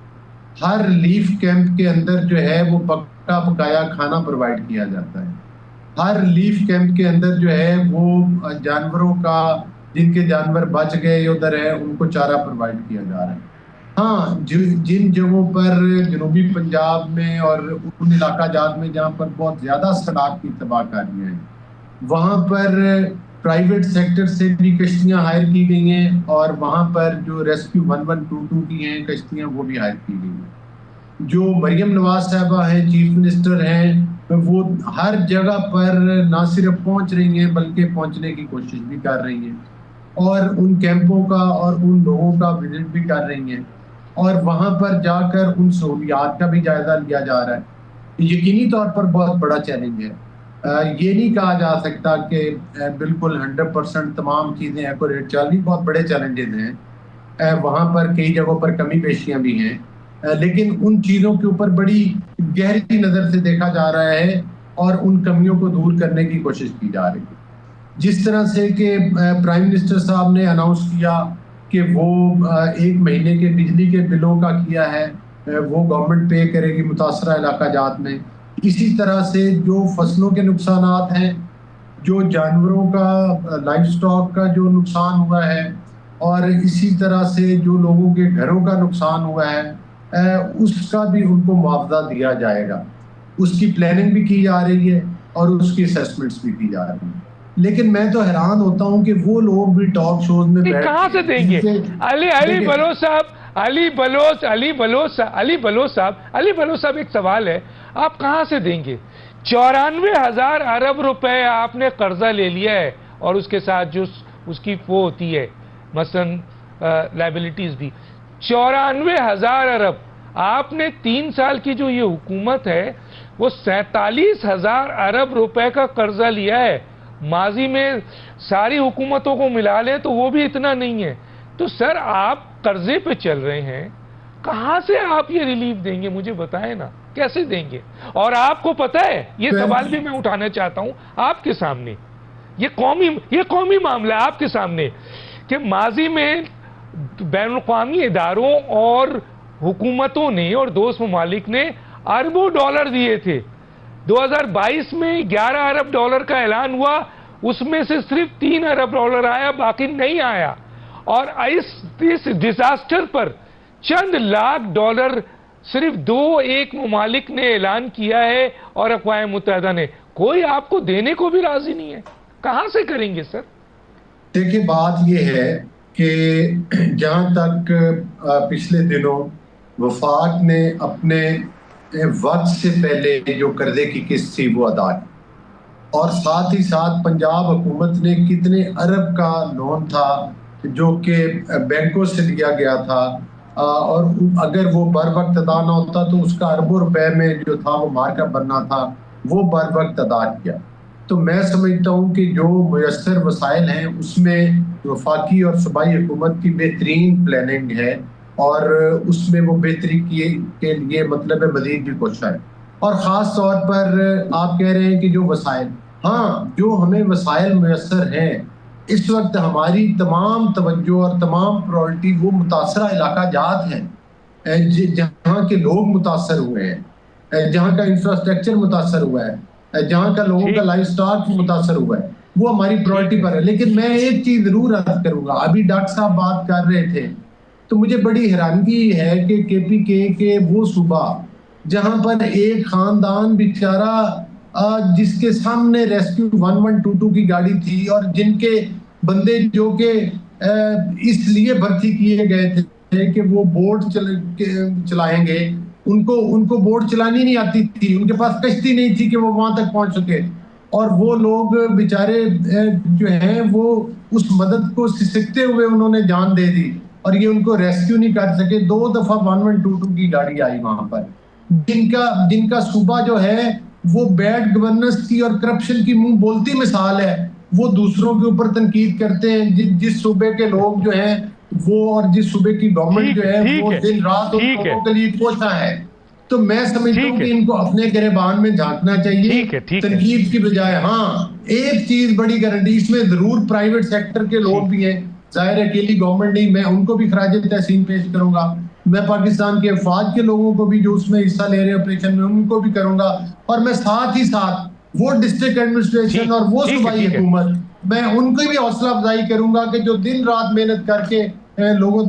ہر ریلیف کیمپ کے اندر جو ہے وہ پکا پکایا کھانا پرووائڈ کیا جاتا ہے. ہر ریلیف کیمپ کے اندر جو ہے وہ جانوروں کا, جن کے جانور بچ گئے ادھر ہے, ان کو چارہ پرووائڈ کیا جا رہا ہے. ہاں, جن جگہوں پر جنوبی پنجاب میں اور ان علاقہ جات میں جہاں پر بہت زیادہ سیلاب کی تباہ کاریاں ہیں, وہاں پر پرائیویٹ سیکٹر سے بھی کشتیاں ہائر کی گئی ہیں, اور وہاں پر جو ریسکیو 1122 کی ہیں کشتیاں وہ بھی ہائر کی گئی ہیں. جو مریم نواز صاحبہ ہیں, چیف منسٹر ہیں, وہ ہر جگہ پر نہ صرف پہنچ رہی ہیں بلکہ پہنچنے کی کوشش بھی کر رہی ہیں، اور ان کیمپوں کا اور ان لوگوں کا وزٹ بھی کر رہی ہیں، اور وہاں پر جا کر ان سہولیات کا بھی جائزہ لیا جا رہا ہے۔ یقینی طور پر بہت بڑا چیلنج ہے۔ یہ نہیں کہا جا سکتا کہ بالکل 100% تمام چیزیں ایکوریٹ چل رہی، بہت بڑے چیلنجز ہیں وہاں پر، کئی جگہوں پر کمی بیشیاں بھی ہیں، لیکن ان چیزوں کے اوپر بڑی گہری نظر سے دیکھا جا رہا ہے اور ان کمیوں کو دور کرنے کی کوشش کی جا رہی ہے۔ جس طرح سے کہ پرائم منسٹر صاحب نے اناؤنس کیا کہ وہ 1 مہینے کے بجلی کے بلوں کا کیا ہے وہ گورنمنٹ پے کرے گی متاثرہ علاقہ جات میں، اسی طرح سے جو فصلوں کے نقصانات ہیں، جو جانوروں کا لائف سٹاک کا جو نقصان ہوا ہے، اور اسی طرح سے جو لوگوں کے گھروں کا نقصان ہوا ہے اس کا بھی ان کو معاوضہ دیا جائے گا۔ اس کی پلاننگ بھی کی جا رہی ہے اور اس کی اسیسمنٹس بھی کی جا رہی ہیں۔ لیکن میں تو حیران ہوتا ہوں کہ وہ لوگ بھی ٹاک شوز میں کہاں سے دیں گے؟ علی بلوچ صاحب ایک سوال ہے، آپ کہاں سے دیں گے؟ 94,000 ارب روپے آپ نے قرضہ لے لیا ہے، اور اس کے ساتھ جو اس کی وہ ہوتی ہے مثلا لائبلٹیز بھی 94,000 ارب۔ آپ نے 3 سال کی جو یہ حکومت ہے وہ 47,000 ارب روپے کا قرضہ لیا ہے۔ ماضی میں ساری حکومتوں کو ملا لیں تو وہ بھی اتنا نہیں ہے۔ تو سر آپ قرضے پہ چل رہے ہیں، کہاں سے آپ یہ ریلیف دیں گے؟ مجھے بتائیں نا کیسے دیں گے؟ اور آپ کو پتہ ہے، یہ سوال بھی میں اٹھانا چاہتا ہوں آپ کے سامنے، یہ قومی معاملہ آپ کے سامنے، کہ ماضی میں بین الاقوامی اداروں اور حکومتوں نے اور دوست ممالک نے اربوں ڈالر دیے تھے۔ 2022 میں 11 ارب ڈالر کا اعلان ہوا، اس میں سے صرف 3 ارب ڈالر آیا، باقی نہیں آیا۔ اور اس ڈیزاسٹر پر چند لاکھ ڈالر صرف 2-1 ممالک نے اعلان کیا ہے، اور اقوام متحدہ نے، کوئی آپ کو دینے کو بھی راضی نہیں ہے۔ کہاں سے کریں گے سر؟ دیکھیں بات یہ ہے کہ جہاں تک پچھلے دنوں وفاق نے اپنے وقت سے پہلے جو قرضے کی قسط تھی وہ ادا کی، اور ساتھ ہی ساتھ پنجاب حکومت نے کتنے ارب کا لون تھا جو کہ بینکوں سے لیا گیا تھا، اور اگر وہ بر وقت ادا نہ ہوتا تو اس کا اربوں روپے میں جو تھا وہ مارک اپ بننا تھا، وہ بر وقت ادا کیا۔ تو میں سمجھتا ہوں کہ جو میسر وسائل ہیں اس میں وفاقی اور صوبائی حکومت کی بہترین پلاننگ ہے، اور اس میں وہ بہتری کے لیے مطلب مزید بھی کوشش ہے۔ اور خاص طور پر آپ کہہ رہے ہیں کہ جو وسائل، ہاں جو ہمیں وسائل میسر ہیں اس وقت، ہماری تمام توجہ اور تمام پرائورٹی وہ متاثرہ علاقہ جات ہیں جہاں کے لوگ متاثر ہوئے ہیں، جہاں کا انفراسٹرکچر متاثر ہوا ہے، جہاں کا لوگوں کا لائف سٹاک متاثر ہوا ہے، وہ ہماری پرائورٹی پر ہے۔ لیکن میں ایک چیز ضرور عرض کروں گا، ابھی ڈاکٹر صاحب بات کر رہے تھے تو مجھے بڑی حیرانگی ہے کہ KPK کے وہ صوبہ جہاں پر ایک خاندان بیچارہ جس کے سامنے ریسکیو 1122 کی گاڑی تھی، اور جن کے بندے جو کہ اس لیے بھرتی کیے گئے تھے کہ وہ بوٹ چلائیں گے، ان کو بوٹ چلانی نہیں آتی تھی، ان کے پاس کشتی نہیں تھی کہ وہ وہاں تک پہنچ سکے، اور وہ لوگ بیچارے جو ہیں وہ اس مدد کو سسکتے ہوئے انہوں نے جان دے دی، اور یہ ان کو ریسکیو نہیں کر سکے۔ 2 دفعہ 1122 کی گاڑی آئی وہاں پر، جن کا صوبہ جو ہے وہ بیڈ گورننس کی اور کرپشن کی منہ بولتی مثال ہے۔ وہ دوسروں کے اوپر تنقید کرتے ہیں، جس صوبے کے لوگ جو ہیں وہ، اور جس صوبے کی گورنمنٹ جو ہے وہ دن رات ان لوگوں کے لیے کوشاں ہے۔ تو میں سمجھتا ہوں کہ ان کو اپنے گریبان میں جھانکنا چاہیے تنقید کی بجائے۔ ہاں ایک چیز بڑی گارنٹی، اس میں ضرور پرائیویٹ سیکٹر کے لوگ بھی ہیں، ظاہر ہے اکیلی گورنمنٹ نہیں، میں ان کو بھی خراج تحسین پیش کروں گا، میں پاکستان کے افواج کے لوگوں کو بھی جو اس میں حصہ لے رہے ہیں آپریشن میں ان کو بھی کروں گا، اور میں ساتھ ہی ساتھ وہ ڈسٹرکٹ ایڈمنسٹریشن اور وہ صوبائی حکومت، میں ان کو بھی حوصلہ افزائی کروں گا کہ جو دن رات محنت کر کے لوگوں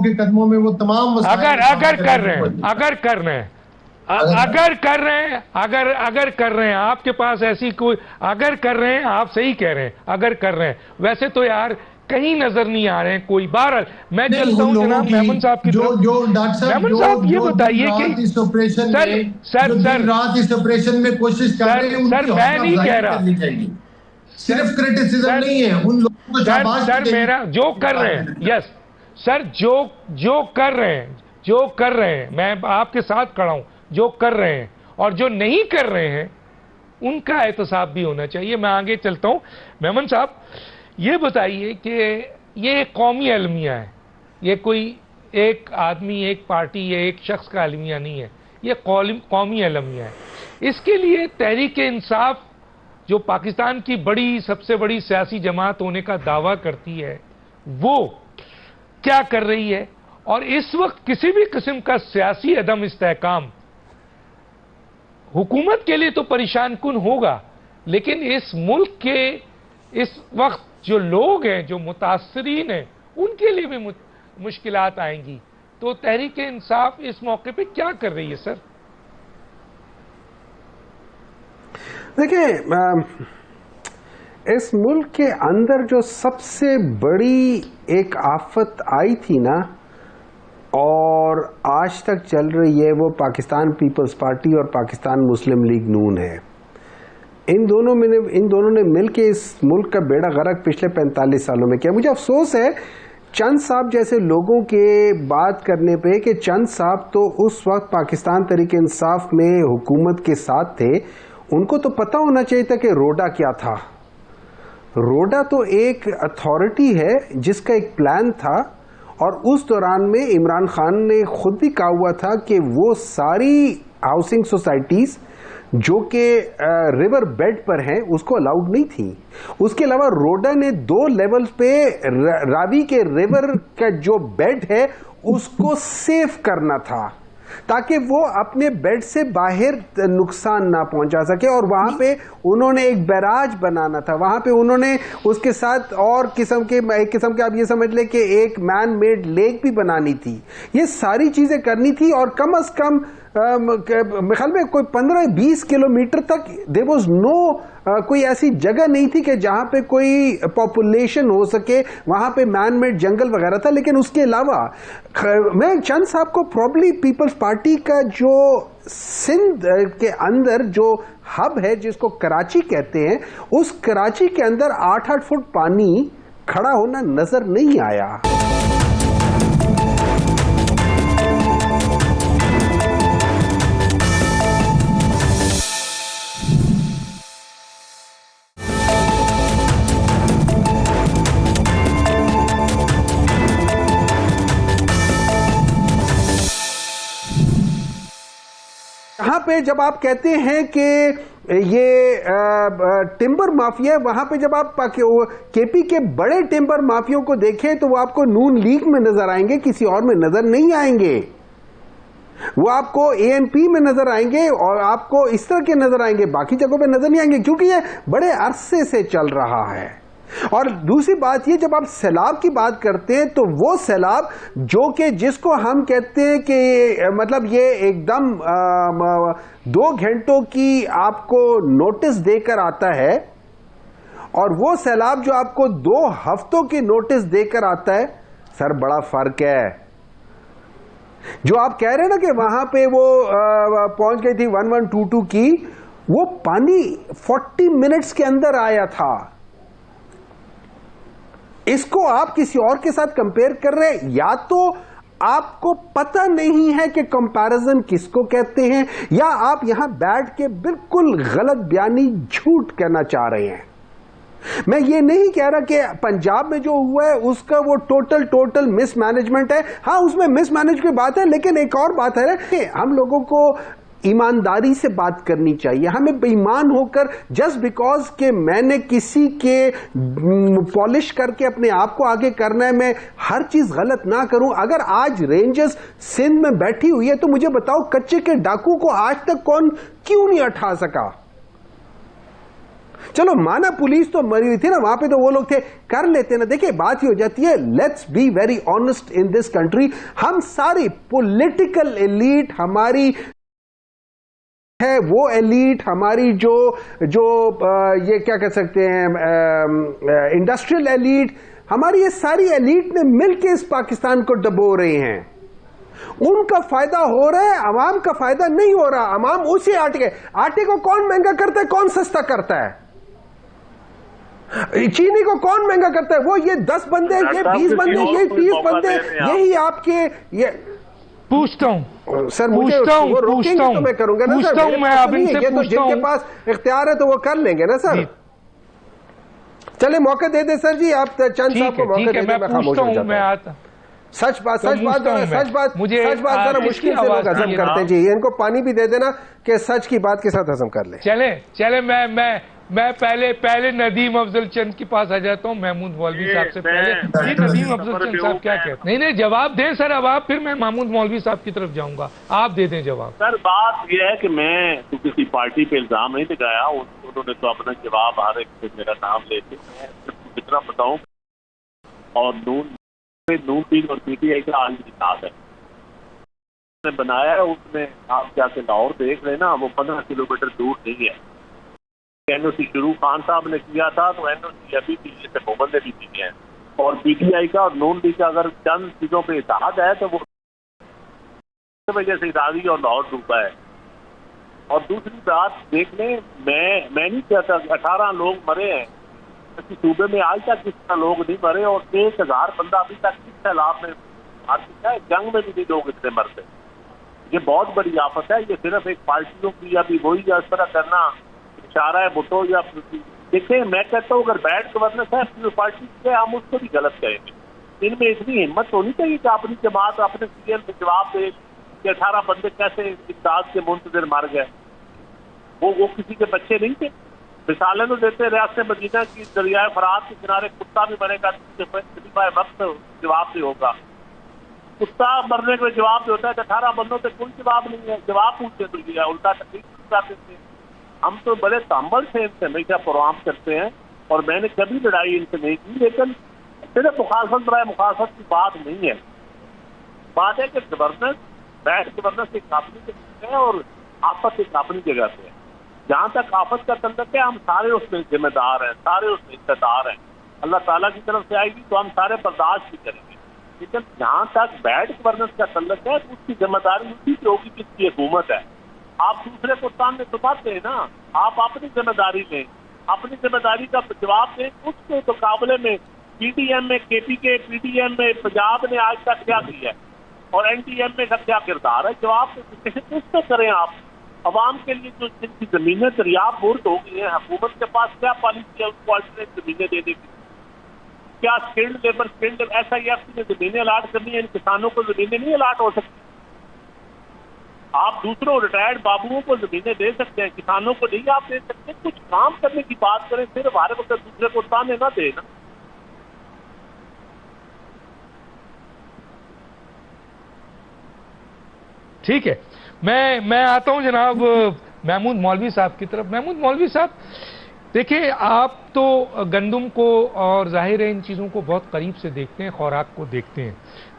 کے قدموں میں وہ تمام اگر کر رہے ہیں آپ کے پاس ایسی کوئی، اگر کر رہے ہیں، آپ صحیح کہہ رہے ہیں، اگر کر رہے ہیں، ویسے تو یار کہیں نظر نہیں آ رہے ہیں کوئی. بہرحال میں نہیں، چلتا ہوں جناب میمن صاحب کی طرف. جو ڈاکٹر صاحب میمن صاحب یہ بتائیے کہ اس آپریشن میں رات اس آپریشن میں کوشش کر رہے ہیں، ان کی میں نہیں کہہ رہا کرنی چاہیے. صرف کرٹیسزم نہیں ہے، ان لوگوں کو شاباش سر میرا جو کر رہے ہیں، یس سر، جو کر رہے ہیں میں آپ کے ساتھ کھڑا ہوں، جو کر رہے ہیں اور جو نہیں کر رہے ہیں ان کا احتساب بھی ہونا چاہیے. میں آگے چلتا ہوں. میمن صاحب یہ بتائیے کہ یہ ایک قومی المیہ ہے، یہ کوئی ایک آدمی، ایک پارٹی یا ایک شخص کا المیہ نہیں ہے، یہ قومی المیہ ہے. اس کے لیے تحریک انصاف جو پاکستان کی سب سے بڑی سیاسی جماعت ہونے کا دعویٰ کرتی ہے، وہ کیا کر رہی ہے؟ اور اس وقت کسی بھی قسم کا سیاسی عدم استحکام حکومت کے لیے تو پریشان کن ہوگا، لیکن اس ملک کے اس وقت جو لوگ ہیں، جو متاثرین ہیں، ان کے لیے بھی مشکلات آئیں گی. تو تحریک انصاف اس موقع پہ کیا کر رہی ہے سر؟ دیکھیں، اس ملک کے اندر جو سب سے بڑی ایک آفت آئی تھی نا اور آج تک چل رہی ہے، وہ پاکستان پیپلز پارٹی اور پاکستان مسلم لیگ نون ہے. ان دونوں نے مل کے اس ملک کا بیڑا غرق پچھلے 45 سالوں میں کیا. مجھے افسوس ہے چند صاحب جیسے لوگوں کے بات کرنے پہ کہ چند صاحب تو اس وقت پاکستان تحریک انصاف میں حکومت کے ساتھ تھے، ان کو تو پتہ ہونا چاہیے تھا کہ روڈا کیا تھا. روڈا تو ایک اتھارٹی ہے جس کا ایک پلان تھا، اور اس دوران میں عمران خان نے خود بھی کہا ہوا تھا کہ وہ ساری ہاؤسنگ سوسائٹیز جو کہ ریور بیڈ پر ہیں اس کو الاؤڈ نہیں تھی. اس کے علاوہ روڈا نے 2 لیولز پہ راوی کے ریور کا جو بیڈ ہے اس کو سیف کرنا تھا تاکہ وہ اپنے بیڈ سے باہر نقصان نہ پہنچا سکے. اور وہاں پہ انہوں نے ایک بیراج بنانا تھا، وہاں پہ انہوں نے اس کے ساتھ اور ایک قسم کے آپ یہ سمجھ لیں کہ ایک مین میڈ لیک بھی بنانی تھی. یہ ساری چیزیں کرنی تھی، اور کم از کم خیال میں کوئی 15-20 کلومیٹر تک there was no کوئی ایسی جگہ نہیں تھی کہ جہاں پہ کوئی پاپولیشن ہو سکے، وہاں پہ مین میڈ جنگل وغیرہ تھا. لیکن اس کے علاوہ میں چند صاحب کو پرابلی پیپلز پارٹی کا جو سندھ کے اندر جو ہب ہے جس کو کراچی کہتے ہیں، اس کراچی کے اندر 8-8 فٹ پانی کھڑا ہونا نظر نہیں آیا. یہاں پہ جب آپ کہتے ہیں کہ یہ ٹمبر مافیا ہے، وہاں پہ جب آپ کے پی کے بڑے ٹمبر مافیوں کو دیکھیں تو وہ آپ کو نون لیگ میں نظر آئیں گے، کسی اور میں نظر نہیں آئیں گے. وہ آپ کو اے این پی میں نظر آئیں گے اور آپ کو اس طرح کے نظر آئیں گے، باقی جگہوں پہ نظر نہیں آئیں گے، کیونکہ یہ بڑے عرصے سے چل رہا ہے. اور دوسری بات یہ، جب آپ سیلاب کی بات کرتے ہیں تو وہ سیلاب جو کہ جس کو ہم کہتے ہیں کہ مطلب یہ ایک دم 2 گھنٹوں کی آپ کو نوٹس دے کر آتا ہے، اور وہ سیلاب جو آپ کو 2 ہفتوں کی نوٹس دے کر آتا ہے، سر بڑا فرق ہے. جو آپ کہہ رہے ہیں نا کہ وہاں پہ وہ پہنچ گئی تھی 1122 کی، وہ پانی 40 منٹس کے اندر آیا تھا. اس کو آپ کسی اور کے ساتھ کمپیئر کر رہے ہیں، یا تو آپ کو پتہ نہیں ہے کہ کمپیرزن کس کو کہتے ہیں، یا آپ یہاں بیٹھ کے بالکل غلط بیانی جھوٹ کہنا چاہ رہے ہیں. میں یہ نہیں کہہ رہا کہ پنجاب میں جو ہوا ہے اس کا وہ ٹوٹل مس مینجمنٹ ہے. ہاں اس میں مس مینج کی بات ہے، لیکن ایک اور بات ہے کہ ہم لوگوں کو ایمانداری سے بات کرنی چاہیے. ہمیں بے ایمان ہو کر جسٹ بیکاز کہ میں نے کسی کے پالش کر کے اپنے آپ کو آگے کرنا ہے، میں ہر چیز غلط نہ کروں. اگر آج رینجرز سندھ میں بیٹھی ہوئی ہے تو مجھے بتاؤ کچے کے ڈاکو کو آج تک کون کیوں نہیں اٹھا سکا؟ چلو مانا پولیس تو مری ہوئی تھی نا، وہاں پہ تو وہ لوگ تھے، کر لیتے نا. دیکھیں بات یہ ہو جاتی ہے، let's be very honest in this country. ہم ساری پولیٹیکل ایلیٹ ہماری ہے، وہ ایلیٹ ہماری جو یہ کیا کہہ سکتے ہیں انڈسٹریل ایلیٹ، ہماری یہ ساری ایلیٹ نے مل کے اس پاکستان کو ڈبو رہے ہیں. ان کا فائدہ ہو رہا ہے, عوام کا فائدہ نہیں ہو رہا. عوام اسی آٹے کو کون مہنگا کرتا ہے, کون سستا کرتا ہے؟ چینی کو کون مہنگا کرتا ہے؟ وہ یہ 10 بندے, یہ 20 بندے, یہ 30 بندے, یہی آپ کے. پوچھتا ہوں سر, مجھے وہ روکیں گے تو میں کروں گا نا سر. یہ تو جن کے پاس اختیار ہے تو وہ کر لیں گے نا سر. چلے موقع دے دیں سر جی, آپ چند صاحب کو موقع دے دیں. میں خاموش ہو جاتا ہوں. سچ بات ذرا مشکل سے لوگ ہضم کرتے ہیں جی. ان کو پانی بھی دے دینا کہ سچ کی بات کے ساتھ ہضم کر لیں. چلے میں پہلے ندیم افضل چند کے پاس آ جاتا ہوں, محمود مولوی صاحب سے پہلے. جی ندیم افضل چند صاحب کیا کہتے ہیں؟ نہیں جواب دیں سر اب آپ, پھر میں محمود مولوی صاحب کی طرف جاؤں گا. آپ دے دیں جواب. سر بات یہ ہے کہ میں کسی پارٹی پہ الزام نہیں لگایا, انہوں نے تو اپنا جواب ہر ایک سے میرا نام لیتے. میں کتنا بتاؤں, اور نون لیگ اور پی ٹی آئی کا عالمی اتحاد ہے بنایا ہے. اس میں آپ جا کے لاہور دیکھ رہے نا, وہ 15 کلومیٹر دور نہیں ہے. این او سی شروع خان صاحب نے کیا تھا, تو این او سی ابھی بھی حکومت نے بھی کی ہے. اور پی ٹی آئی کا اور نون لیگ کا اگر چند چیزوں پہ اتحاد ہے تو وہ وجہ سے اداری اور لاہور ڈوبا ہے. اور دوسری بات دیکھ لیں, میں نہیں کہتا 18 لوگ مرے ہیں کسی صوبے میں, آج تک کس طرح لوگ نہیں مرے. اور 1000 بندہ ابھی تک کس سیلاب میں مار چکا ہے. جنگ میں بھی نہیں لوگ اتنے مرتے. یہ بہت بڑی آفت ہے. یہ صرف ایک پارٹیوں کی ابھی وہی اس طرح کرنا اشارہ ہے بھٹو یا دیکھیں. میں کہتا ہوں اگر بیڈ گورننس ہے پارٹی سے, ہم اس کو بھی غلط کہیں گے. ان میں اتنی ہمت ہونی چاہیے کہ اپنی جماعت اپنے سی ایم سے جواب دے کہ 18 بندے کیسے امداد کے منتظر مر گئے. وہ کسی کے بچے نہیں تھے. مثالیں تو دیتے, ریاست مدینہ کی دریائے فرات کے کنارے کتا بھی مرے گا وقت جواب بھی ہوگا. کتا مرنے کا جواب بھی ہوتا ہے. 18 بندوں سے کوئی جواب نہیں ہے. جواب پوچھتے تو یہ الٹا تکلیف جاتے تھے. ہم تو بڑے تحمل سے ان سے ہمیشہ پروگرام کرتے ہیں, اور میں نے کبھی لڑائی ان سے نہیں کی. لیکن صرف مخالفت برائے مخالفت کی بات نہیں ہے. بات ہے کہ گورننس, بیڈ گورننس ایک اپنی جگہ ہے اور آفت ایک اپنی جگہ پہ ہے. جہاں تک آفت کا تعلق ہے, ہم سارے اس میں ذمہ دار ہیں, سارے اس میں حصہ دار ہیں. اللہ تعالیٰ کی طرف سے آئے گی تو ہم سارے برداشت بھی کریں گے. لیکن جہاں تک بیڈ گورننس کا تعلق ہے, تو اس کی ذمہ داری اسی کی ہوگی جس کی حکومت ہے. آپ دوسرے کو سامنے چھپاتے ہیں نا, آپ اپنی ذمہ داری لیں, اپنی ذمہ داری کا جواب دیں. اس کے مقابلے میں پی ڈی ایم میں, کے پی کے, پی ڈی ایم میں, پنجاب نے آج تک کیا کیا ہے, اور این ڈی ایم میں کا کیا کردار ہے, جواب اس پہ کریں. آپ عوام کے لیے جو جن کی زمینیں دریافت برد ہو گئی ہیں, حکومت کے پاس کیا پالیسی ہے اس کو الٹرنیٹ زمینیں دینے کی؟ کیا skilled labour, skilled S I F میں زمینیں الاٹ کرنی ہے؟ ان کسانوں کو زمینیں نہیں الاٹ ہو سکتی. آپ دوسروں ریٹائرڈ بابوؤں کو زمینیں دے سکتے ہیں, کسانوں کو نہیں آپ دے سکتے. کچھ کام کرنے کی بات کریں, صرف ہر وقت دوسرے کو تانے نہ دے نا. ٹھیک ہے, میں آتا ہوں جناب محمود مولوی صاحب کی طرف. محمود مولوی صاحب دیکھیں, آپ تو گندم کو اور ظاہر ہے ان چیزوں کو بہت قریب سے دیکھتے ہیں, خوراک کو دیکھتے ہیں.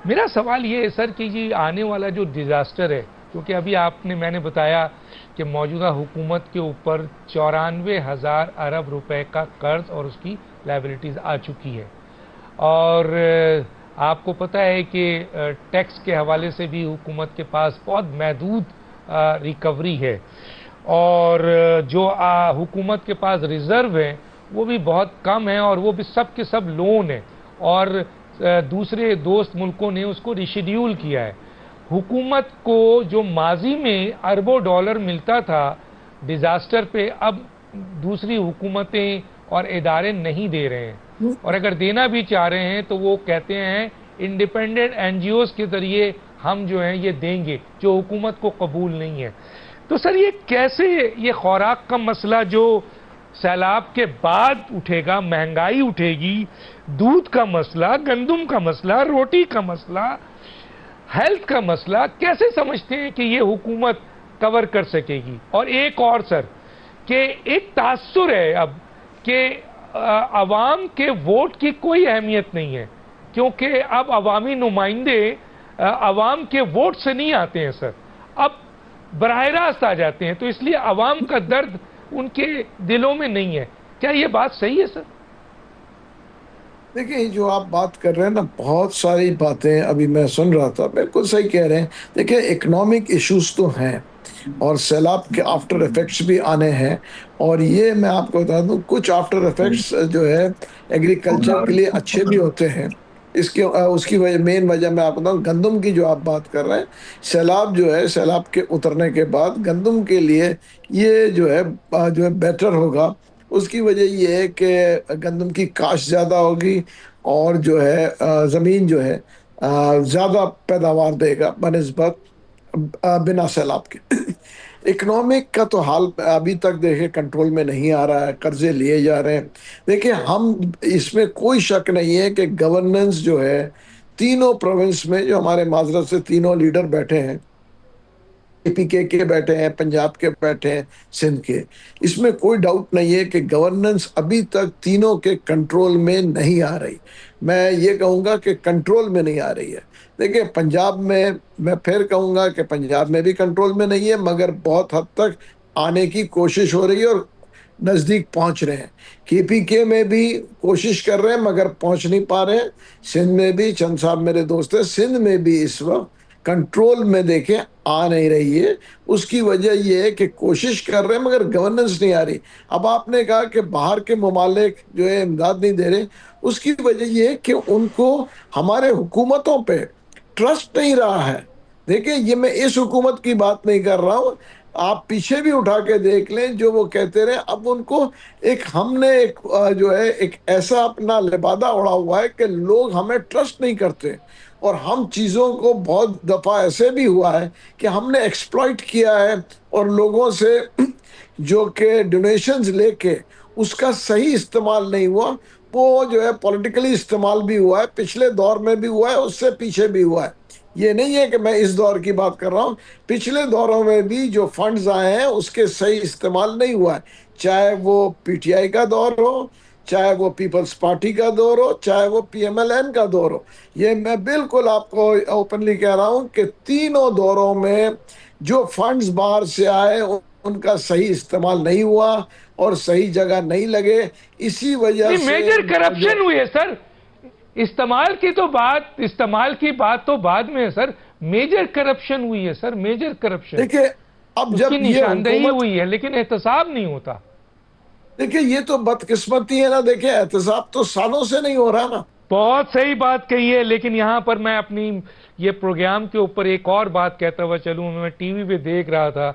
میرا سوال یہ ہے سر کہ یہ آنے والا جو ڈیزاسٹر ہے, کیونکہ ابھی میں نے بتایا کہ موجودہ حکومت کے اوپر 94,000 ارب روپے کا قرض اور اس کی لائبلٹیز آ چکی ہے, اور آپ کو پتہ ہے کہ ٹیکس کے حوالے سے بھی حکومت کے پاس بہت محدود ریکوری ہے, اور جو حکومت کے پاس ریزرو ہیں وہ بھی بہت کم ہیں, اور وہ بھی سب کے سب لون ہیں, اور دوسرے دوست ملکوں نے اس کو ریشیڈیول کیا ہے. حکومت کو جو ماضی میں اربوں ڈالر ملتا تھا ڈیزاسٹر پہ, اب دوسری حکومتیں اور ادارے نہیں دے رہے ہیں, اور اگر دینا بھی چاہ رہے ہیں تو وہ کہتے ہیں انڈیپینڈنٹ این جی اوز کے ذریعے ہم جو ہیں یہ دیں گے, جو حکومت کو قبول نہیں ہے. تو سر یہ کیسے, یہ خوراک کا مسئلہ جو سیلاب کے بعد اٹھے گا, مہنگائی اٹھے گی, دودھ کا مسئلہ, گندم کا مسئلہ, روٹی کا مسئلہ, ہیلتھ کا مسئلہ, کیسے سمجھتے ہیں کہ یہ حکومت کور کر سکے گی؟ اور ایک اور سر کہ ایک تاثر ہے اب کہ عوام کے ووٹ کی کوئی اہمیت نہیں ہے, کیونکہ اب عوامی نمائندے عوام کے ووٹ سے نہیں آتے ہیں سر, اب براہ راست آ جاتے ہیں, تو اس لیے عوام کا درد ان کے دلوں میں نہیں ہے. کیا یہ بات صحیح ہے سر؟ دیکھیں جو آپ بات کر رہے ہیں نا، بہت ساری باتیں ابھی میں سن رہا تھا، بالکل صحیح کہہ رہے ہیں. دیکھیں اکنامک ایشوز تو ہیں اور سیلاب کے آفٹر افیکٹس بھی آنے ہیں، اور یہ میں آپ کو بتا دوں کچھ آفٹر افیکٹس جو ہے ایگریکلچر کے لیے اچھے بھی ہوتے ہیں. اس کی مین وجہ میں آپ بتاؤں، گندم کی جو آپ بات کر رہے ہیں، سیلاب جو ہے، سیلاب کے اترنے کے بعد گندم کے لیے یہ جو ہے بیٹر ہوگا. اس کی وجہ یہ ہے کہ گندم کی کاشت زیادہ ہوگی، اور جو ہے زمین جو ہے زیادہ پیداوار دے گا بنسبت بنا سیلاب کے. اکنامک کا تو حال ابھی تک دیکھیں کنٹرول میں نہیں آ رہا ہے، قرضے لیے جا رہے ہیں. دیکھیں ہم اس میں کوئی شک نہیں ہے کہ گورننس جو ہے تینوں پروونس میں، جو ہمارے معذرت سے تینوں لیڈر بیٹھے ہیں، پی کے بیٹھے ہیں، پنجاب کے بیٹھے ہیں، سندھ کے، اس میں کوئی ڈاؤٹ نہیں ہے کہ گورننس ابھی تک تینوں کے کنٹرول میں نہیں آ رہی. میں یہ کہوں گا کہ کنٹرول میں نہیں آ رہی ہے. دیکھیں پنجاب میں پھر کہوں گا کہ پنجاب میں بھی کنٹرول میں نہیں ہے، مگر بہت حد تک آنے کی کوشش ہو رہی ہے اور نزدیک پہنچ رہے ہیں. پی کے میں بھی کوشش کر رہے ہیں مگر پہنچ نہیں پا رہے ہیں. سندھ میں بھی، چند صاحب میرے دوست ہیں، سندھ میں بھی اس وقت کنٹرول میں دیکھیں آ نہیں رہی ہے. اس کی وجہ یہ ہے کہ کوشش کر رہے ہیں مگر گورننس نہیں آ رہی. اب آپ نے کہا کہ باہر کے ممالک جو ہے امداد نہیں دے رہے، اس کی وجہ یہ ہے کہ ان کو ہمارے حکومتوں پہ ٹرسٹ نہیں رہا ہے. دیکھیں یہ میں اس حکومت کی بات نہیں کر رہا ہوں، آپ پیچھے بھی اٹھا کے دیکھ لیں جو وہ کہتے رہے. اب ان کو ہم نے جو ہے ایک ایسا اپنا لبادہ اڑا ہوا ہے کہ لوگ ہمیں ٹرسٹ نہیں کرتے، اور ہم چیزوں کو بہت دفعہ ایسے بھی ہوا ہے کہ ہم نے ایکسپلائٹ کیا ہے، اور لوگوں سے جو کہ ڈونیشنز لے کے اس کا صحیح استعمال نہیں ہوا، وہ جو ہے پولیٹیکلی استعمال بھی ہوا ہے. پچھلے دور میں بھی ہوا ہے، اس سے پیچھے بھی ہوا ہے. یہ نہیں ہے کہ میں اس دور کی بات کر رہا ہوں، پچھلے دوروں میں بھی جو فنڈز آئے ہیں اس کے صحیح استعمال نہیں ہوا ہے. چاہے وہ پی ٹی آئی کا دور ہو، چاہے وہ پیپلز پارٹی کا دور ہو، چاہے وہ پی ایم ایل این کا دور ہو. یہ میں بالکل آپ کو اوپنلی کہہ رہا ہوں کہ تینوں دوروں میں جو فنڈز باہر سے آئے ان کا صحیح استعمال نہیں ہوا اور صحیح جگہ نہیں لگے. اسی وجہ سے میجر کرپشن ہوئی ہے سر. استعمال کی بات تو بعد میں ہے سر. میجر کرپشن ہوئی ہے سر، میجر کرپشن. دیکھیں اب اس جب کی یہ نشاندہی حکومت، ہوئی ہے لیکن احتساب نہیں ہوتا. دیکھیں یہ تو بدقسمتی ہے نا. دیکھیں احتساب تو سالوں سے نہیں ہو رہا نا. بہت صحیح بات کہی ہے، لیکن یہاں پر میں اپنی یہ پروگرام کے اوپر ایک اور بات کہتا ہوا چلوں. میں ٹی وی پہ دیکھ رہا تھا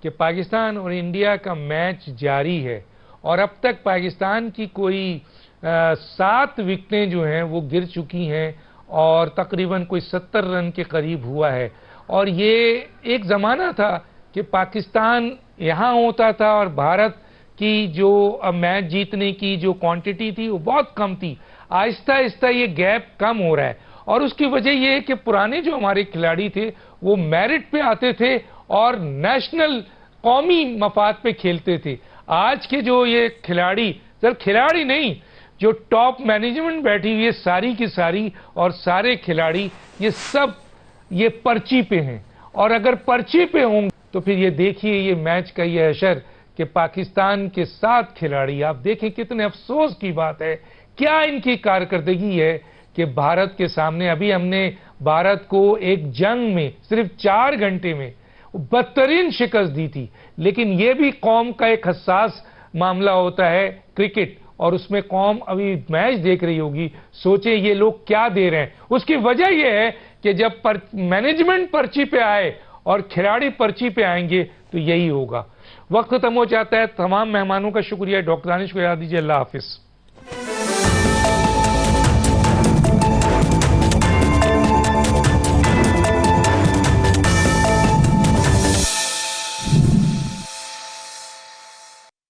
کہ پاکستان اور انڈیا کا میچ جاری ہے، اور اب تک پاکستان کی کوئی 7 وکٹیں جو ہیں وہ گر چکی ہیں، اور تقریباً کوئی 70 رن کے قریب ہوا ہے. اور یہ ایک زمانہ تھا کہ پاکستان یہاں ہوتا تھا اور بھارت کی جو میچ جیتنے کی جو کوانٹٹی تھی وہ بہت کم تھی. آہستہ آہستہ یہ گیپ کم ہو رہا ہے، اور اس کی وجہ یہ ہے کہ پرانے جو ہمارے کھلاڑی تھے وہ میرٹ پہ آتے تھے اور نیشنل قومی مفاد پہ کھیلتے تھے. آج کے جو یہ کھلاڑی، سر کھلاڑی نہیں، جو ٹاپ مینجمنٹ بیٹھی ہوئی ہے ساری کی ساری اور سارے کھلاڑی، یہ سب یہ پرچی پہ ہیں. اور اگر پرچی پہ ہوں تو پھر یہ دیکھیے یہ میچ کا یہ حشر کہ پاکستان کے 7 کھلاڑی، آپ دیکھیں کتنے افسوس کی بات ہے، کیا ان کی کارکردگی ہے کہ بھارت کے سامنے ابھی ہم نے بھارت کو ایک جنگ میں صرف 4 گھنٹے میں بدترین شکست دی تھی. لیکن یہ بھی قوم کا ایک حساس معاملہ ہوتا ہے کرکٹ، اور اس میں قوم ابھی میچ دیکھ رہی ہوگی، سوچیں یہ لوگ کیا دے رہے ہیں. اس کی وجہ یہ ہے کہ جب مینجمنٹ پرچی پہ آئے اور کھلاڑی پرچی پہ آئیں گے تو یہی ہوگا. وقت ختم ہو جاتا ہے. تمام مہمانوں کا شکریہ. ڈاکٹر دانش کو یاد دیجیے. اللہ حافظ.